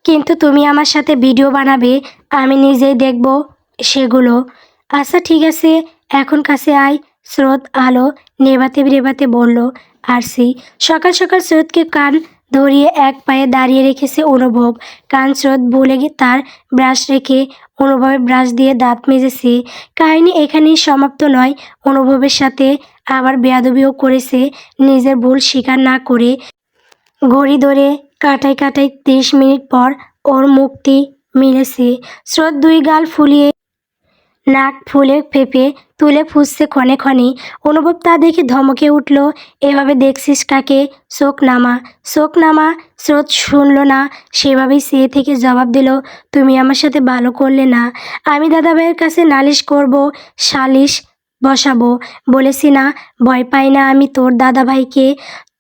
কিন্তু তুমি আমার সাথে ভিডিও বানাবে, আমি নিজেই দেখব সেগুলো। আচ্ছা ঠিক আছে, এখন কাছে আয়। স্রোত আলো নেভাতে নেভাতে বলল, আরসি। সকাল সকাল স্রোতকে কান ধরিয়ে এক পায়ে দাঁড়িয়ে রেখেছে অনুভব। কান স্রোত ভুলে তার ব্রাশ রেখে অনুভবের ব্রাশ দিয়ে দাঁত মেজেছে। কাহিনী এখানেই সমাপ্ত নয়। অনুভবের সাথে আবার বেয়াদবিও করেছে নিজের ভুল স্বীকার না করে। ঘড়ি ধরে কাটায় কাটায় 30 মিনিট পর ওর মুক্তি মিলেছে। স্রোত দুই গাল ফুলিয়ে নাক ফুলে ফেঁপে তুলে ফুঁসছে ক্ষণে ক্ষণে। অনুভব তা দেখে ধমকে উঠল, এভাবে দেখছিস কাকে? চোখ নামা। চোখ নামা। স্রোত শুনল না, সেভাবেই চেয়ে থেকে জবাব দিল, তুমি আমার সাথে ভালো করলে না। আমি দাদাভাইয়ের কাছে নালিশ করব, সালিশ বসাবো। বলেছি না ভয় পাই না আমি তোর দাদাভাইকে,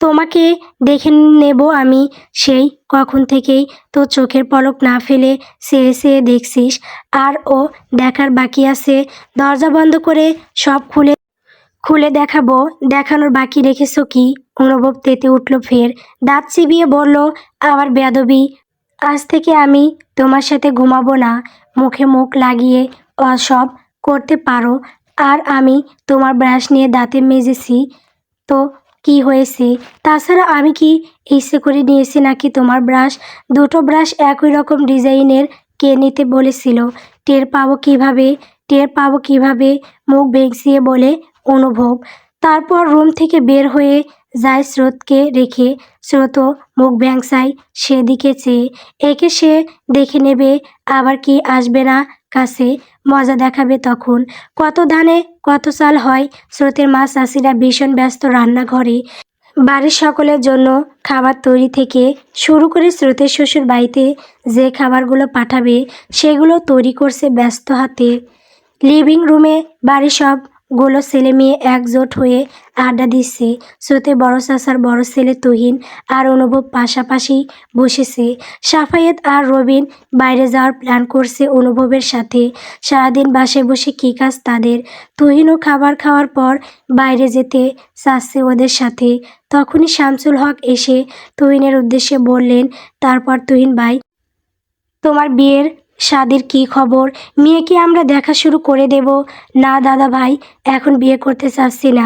তোমাকে দেখে নেব আমি। সেই কখন থেকেই তো চোখের পলক না ফেলে চেয়ে চেয়ে দেখছিস, আর ও দেখার বাকি আছে। দরজা বন্ধ করে সব খুলে খুলে দেখাবো। দেখানোর বাকি রেখেছো কি? অনুভব তেতে উঠল ফের। দাঁত চিবিয়ে বলল, আবার বেয়াদবি। আজ থেকে আমি তোমার সাথে ঘুমাবো না। মুখে মুখ লাগিয়ে সব করতে পারো। আর আমি তোমার ব্রাশ নিয়ে দাঁতে মেজেছি তো কি হয়েছে? তাছাড়া আমি কি ইচ্ছে করে নিয়েছি নাকি তোমার ব্রাশ? দুটো ব্রাশ একই রকম ডিজাইনের কে নিতে বলেছিল? টের পাবো কিভাবে? টের পাবো কিভাবে? মুখ ভেঙচিয়ে বলে অনুভব। তারপর রুম থেকে বের হয়ে যায় স্রোতকে রেখে। স্রোতও মুখ ভ্যাংসায় সেদিকে চেয়ে। একে সে দেখে নেবে, আবার কি আসবে না কাছে, মজা দেখাবে তখন। কত ধানে কত চাল হয়। স্রোতের মা চাষিরা ভীষণ ব্যস্ত রান্নাঘরে। বাড়ির সকলের জন্য খাবার তৈরি থেকে শুরু করে স্রোতের শ্বশুর বাড়িতে যে খাবারগুলো পাঠাবে সেগুলো তৈরি করছে ব্যস্ত হাতে। লিভিং রুমে বাড়ির সবগুলো ছেলে মেয়ে একজোট হয়ে আড্ডা দিচ্ছে। স্রোতের বড় চাচার বড় ছেলে তুহিন আর অনুভব পাশাপাশি বসেছে। সাফায়েত আর রবিন বাইরে যাওয়ার প্ল্যান করছে অনুভবের সাথে। সারাদিন বাসায় বসে কী কাজ তাদের। তুহিনও খাবার খাওয়ার পর বাইরে যেতে চাচ্ছে ওদের সাথে। তখনই শামসুল হক এসে তুহিনের উদ্দেশ্যে বললেন, তারপর তুহিন ভাই, তোমার বিয়ের শাদির কী খবর? মেয়ে কি আমরা দেখা শুরু করে দেব? না দাদা ভাই, এখন বিয়ে করতে চাচ্ছি না,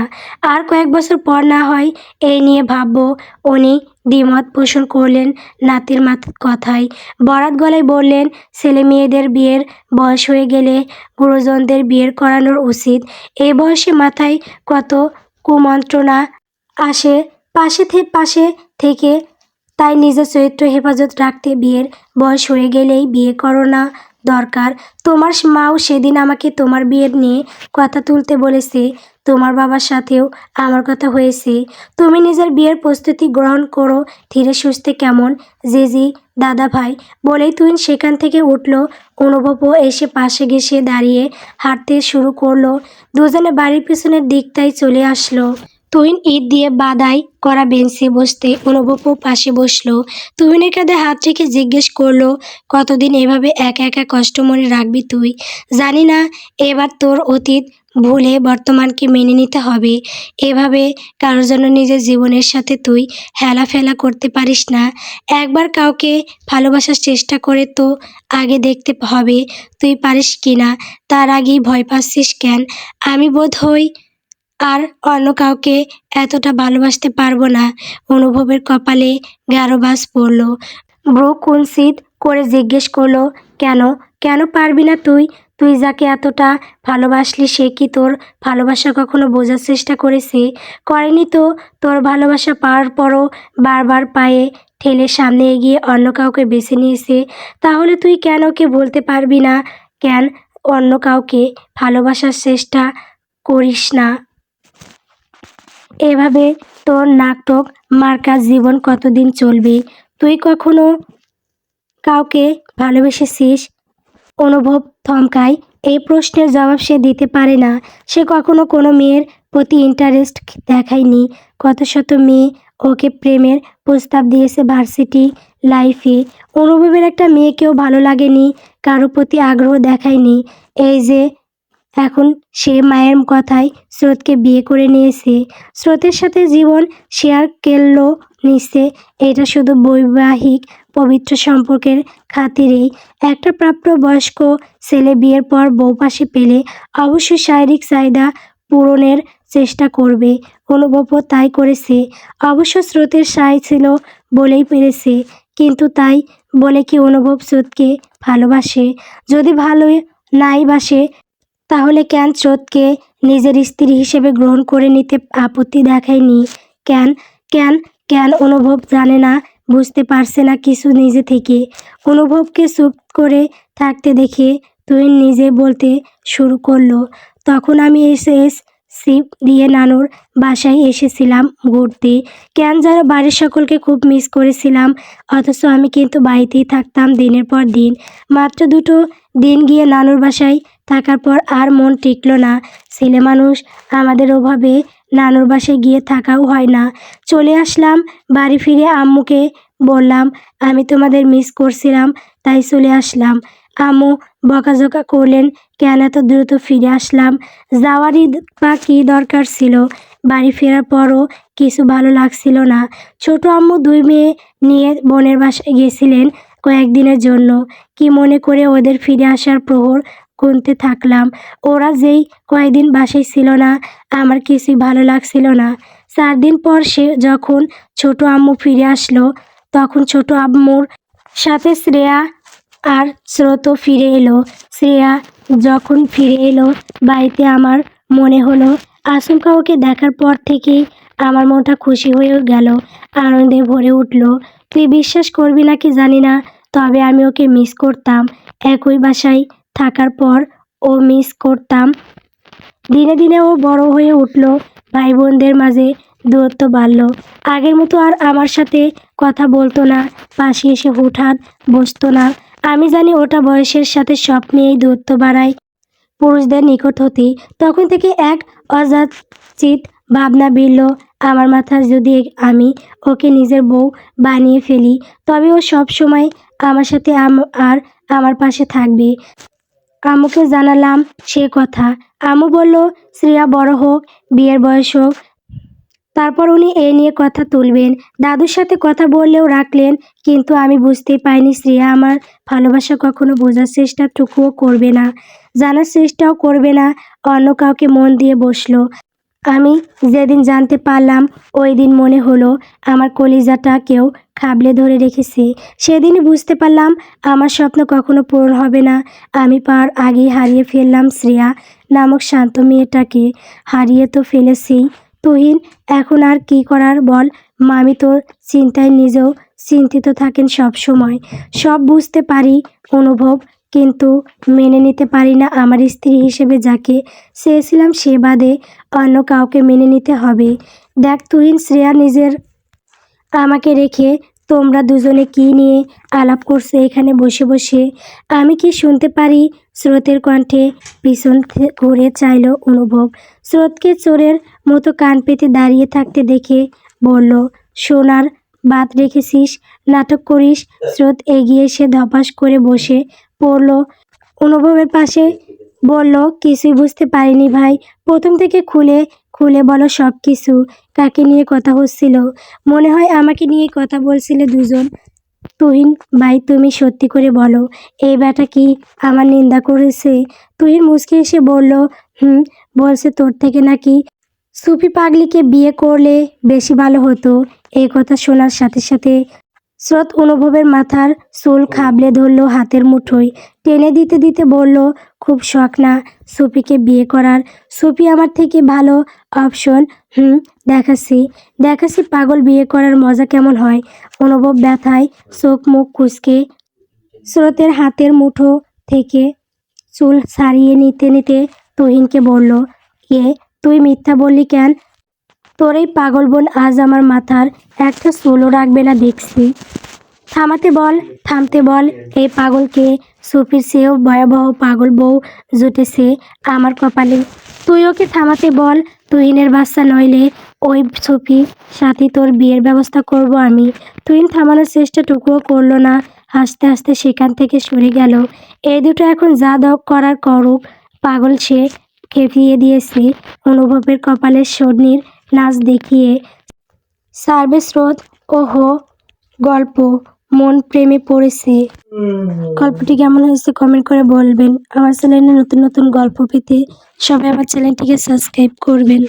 আর কয়েক বছর পর না হয় এই নিয়ে ভাববো। উনি দ্বিমত পোষণ করলেন নাতির কথায়। বরাত গলায় বললেন, ছেলে মেয়েদের বিয়ের বয়স হয়ে গেলে গুরুজনদের বিয়ের করানোর উচিত। এই বয়সে মাথায় কত কুমন্ত্রণা আসে পাশে থেকে। তাই নিজের চরিত্র হেফাজত রাখতে বিয়ের বয়স হয়ে গেলেই বিয়ে করো না দরকার। তোমার মাও সেদিন আমাকে তোমার বিয়ের নিয়ে কথা তুলতে বলেছে। তোমার বাবার সাথেও আমার কথা হয়েছে। তুমি নিজের বিয়ের প্রস্তুতি গ্রহণ করো ধীরে সুস্থে, কেমন? জি জি দাদা ভাই বলেই তুই সেখান থেকে উঠল। অনুভবও এসে পাশে ঘেঁষে দাঁড়িয়ে হাঁটতে শুরু করলো। দুজনে বাড়ির পিছনের দিকটাই চলে আসলো। তুহিন ইট দিয়ে বাদাই করা বেঞ্চে বসতে অনুভবও পাশে বসলো। তুহিনের কাঁধে হাত রেখে জিজ্ঞেস করলো, কতদিন এভাবে একা একা কষ্ট মনে রাখবি তুই? জানি না, এবার তোর অতীত ভুলে বর্তমানকে মেনে নিতে হবে। এভাবে কারোর জন্য নিজের জীবনের সাথে তুই হেলাফেলা করতে পারিস না। একবার কাউকে ভালোবাসার চেষ্টা করে তো আগে দেখতে হবে তুই পারিস কি না। তার আগেই ভয় পাচ্ছিস কেন? আমি বোধ হই আর অন্য কাউকে এতটা ভালোবাসতে পারবো না। অনুভবের কপালে গাঢ় বাজ পড়ল। ব্রু কুঞ্চিত করে জিজ্ঞেস করলো, কেন? কেন পারবি না তুই? তুই যাকে এতটা ভালোবাসলি সে কি তোর ভালোবাসা কখনো বোঝার চেষ্টা করেছে? করেনি তো। তোর ভালোবাসা পাওয়ার পরও বারবার পায়ে ঠেলে সামনে এগিয়ে অন্য কাউকে বেছে নিয়েছে। তাহলে তুই কেন ওকে বলতে পারবি না? কেন অন্য কাউকে ভালোবাসার চেষ্টা করিস না? এভাবে তোর নাটক মার্কা জীবন কতদিন চলবে? তুই কখনো কাউকে ভালোবেসেছিস? অনুভব থমকায়। এই প্রশ্নের জবাব সে দিতে পারে না। সে কখনো কোনো মেয়ের প্রতি ইন্টারেস্ট দেখায়নি। কত শত মেয়ে ওকে প্রেমের প্রস্তাব দিয়েছে ভার্সিটি লাইফে। অনুভবের একটা মেয়েকেও ভালো লাগেনি, কারো প্রতি আগ্রহ দেখায়নি। এই যে এখন সে মায়ের কথায় স্রোতকে বিয়ে করে নিয়েছে। স্রোতের সাথে জীবন শেয়ার করলো নিচ্ছে। এটা শুধু বৈবাহিক পবিত্র সম্পর্কের খাতিরেই। একটা প্রাপ্তবয়স্ক ছেলে বিয়ের পর বউ পাশে পেলে অবশ্যই শারীরিক চাহিদা পূরণের চেষ্টা করবে। অনুভবও তাই করেছে। অবশ্য স্রোতের সায় ছিল বলেই পেরেছে। কিন্তু তাই বলে কি অনুভব স্রোতকে ভালোবাসে? যদি ভালোই নাই বাসে তাহলে কেন স্রোতকে নিজের স্ত্রী হিসেবে গ্রহণ করে নিতে আপত্তি দেখায়নি? কেন কেন কেন অনুভব জানে না, বুঝতে পারছে না কিছু নিজে থেকে। অনুভবকে চুপ করে থাকতে দেখে তুহিন নিজে বলতে শুরু করলো, তখন আমি এসএসসি দিয়ে নানুর বাসায় এসেছিলাম ঘুরতে। কেন যেন বাড়ির সকলকে খুব মিস করেছিলাম। অথচ আমি কিন্তু বাড়িতেই থাকতাম দিনের পর দিন। মাত্র 2টো দিন গিয়ে নানুর বাসায় থাকার পর আর মন টিকলো না। ছেলে মানুষ, আমাদের ওভাবে নানুর বাসায় গিয়ে থাকাও হয় না। চলে আসলাম। বাড়ি ফিরে আম্মুকে বললাম, আমি তোমাদের মিস করছিলাম, তাই চলে আসলাম। আম্মু বকাঝকা করলেন, কেন এত দ্রুত ফিরে আসলাম? যাওয়ারই বা কী দরকার ছিল? বাড়ি ফেরার পরও কিছু ভালো লাগছিল না। ছোট আম্মু 2 মেয়ে নিয়ে বোনের বাসায় গিয়েছিলেন কয়েকদিনের জন্য। কি মনে করে ওদের ফিরে আসার প্রহর গুনতে থাকলাম। ওরা যেই কয়েকদিন বাসায় ছিল না, আমার কিছুই ভালো লাগছিল না। 4 দিন পর যখন ছোট আম্মু ফিরে আসলো, তখন ছোট আম্মুর সাথে শ্রেয়া আর স্রোতও ফিরে এলো। শ্রেয়া যখন ফিরে এলো বাড়িতে, আমার মনে হলো আচমকা ওকে দেখার পর থেকেই আমার মনটা খুশি হয়ে গেল, আনন্দে ভরে উঠল। তুই বিশ্বাস করবি নাকি জানি না, তবে আমি ওকে মিস করতাম। একই বাসায় থাকার পর ও মিস করতাম। দিনে দিনে ও বড় হয়ে উঠল, ভাই বোনদের মাঝে দূরত্ব বাড়ল। আগের মতো আর আমার সাথে কথা বলতো না, পাশে এসে হুটহাট বসতো না। আমি জানি ওটা বয়সের সাথে সব মেয়েই দূরত্ব বাড়ায় পুরুষদের নিকট হতে। তখন থেকে এক অযাচিত ভাবনা বিরল আমার মাথায়, যদি আমি ওকে নিজের বউ বানিয়ে ফেলি, তবে ও সব সময় আমার সাথে আর আমার পাশে থাকবে। আম্মুকে জানালাম সে কথা। আম্মু বলল, শ্রেয়া বড় হোক, বিয়ের বয়স হোক, তারপর উনি এ নিয়ে কথা তুলবেন। দাদুর সাথে কথা বললেও রাখলেন, কিন্তু আমি বুঝতেই পাইনি শ্রেয়া আমার ভালোবাসা কখনো বোঝার চেষ্টাটুকুও করবে না, জানার চেষ্টাও করবে না। অন্য কাউকে মন দিয়ে বসলো। আমি যেদিন জানতে পারলাম, ওই দিন মনে হলো আমার কলিজাটা কেউ খাবলে ধরে রেখেছে। সেদিনই বুঝতে পারলাম আমার স্বপ্ন কখনো পূরণ হবে না। আমি পার আগেই হারিয়ে ফেললাম শ্রেয়া নামক শান্ত মেয়েটাকে। হারিয়ে তো ফেলেছি তুহিন, এখন আর কি করার বল? মামি তোর চিন্তায় নিজেও চিন্তিত থাকেন সব সময়। সব বুঝতে পারি অনুভব, কিন্তু মেনে নিতে পারি না আমার স্ত্রী হিসেবে যাকে চেয়েছিলাম সে বাদে অন্য কাউকে মেনে নিতে হবে। দেখ তুহিন, শ্রেয়া নিজের আমাকে রেখে তোমরা দুজনে কি নিয়ে আলাপ করছে এখানে বসে বসে? আমি কি শুনতে পারি? স্রোতের কণ্ঠে পিছন ঘুরে চাইল অনুভব। স্রোতকে চোরের মতো কান পেতে দাঁড়িয়ে থাকতে দেখে বলল, সোনার বাদ রেখেছিস, নাটক করিস। স্রোত এগিয়ে এসে ধপাস করে বসে পড়ল অনুভবের পাশে। বলল, কিছুই বুঝতে পারিনি ভাই, প্রথম থেকে খুলে খুলে বলো সব কিছু। কাকে নিয়ে কথা হচ্ছিল? মনে হয় আমাকে নিয়ে কথা বলছিলে দুজন। তুহিন ভাই, তুমি সত্যি করে বলো, এই ব্যাটা কি আমার নিন্দা করেছে? তুহিন মুচকি এসে বলল, বলছে তোর থেকে নাকি সুফি পাগলিকে বিয়ে করলে বেশি ভালো হতো। এই কথা শোনার সাথে সাথে স্রোত অনুভবের মাথার চুল খাবলে ধরল হাতের মুঠোয়, টেনে দিতে দিতে বলল, খুব শখ না সুফিকে বিয়ে করার? সুফি আমার থেকে ভালো অপশন। দেখাচ্ছি দেখাচ্ছি পাগল, বিয়ে করার মজা কেমন হয়। অনুভব ব্যথায় চোখ মুখ কুঁচকে স্রোতের হাতের মুঠো থেকে চুল ছাড়িয়ে নিতে নিতে তুহিনকে বলল, তুই মিথ্যা বললি কেন? তোর এই পাগল বোন আজ আমার মাথার একটা চুলও রাখবে না দেখছি। থামাতে বল, থামতে বল এই পাগলকে। সুফির চেয়েও ভয়াবহ পাগল বউ জুটেছে আমার কপালে। তুই ওকে থামাতে বল। তুহিনের বাচ্চা নইলে ওই সুফি সাথে তোর বিয়ের ব্যবস্থা করব আমি। তুহিন থামানোর চেষ্টাটুকুও করলো না, হাসতে হাসতে সেখান থেকে সরে গেল। এই দুটো এখন যা করার করুক, পাগল সে খেপিয়ে দিয়েছে অনুভবের কপালের শনির নাচ দেখিয়ে। সার্ভে স্রোত, ওহো গল্প মন প্রেমে পড়েছে। গল্পটি কেমন হয়েছে কমেন্ট করে বলবেন। আমার চ্যানেলে নতুন নতুন গল্প পেতে সবাই আমার চ্যানেলটিকে সাবস্ক্রাইব করবেন।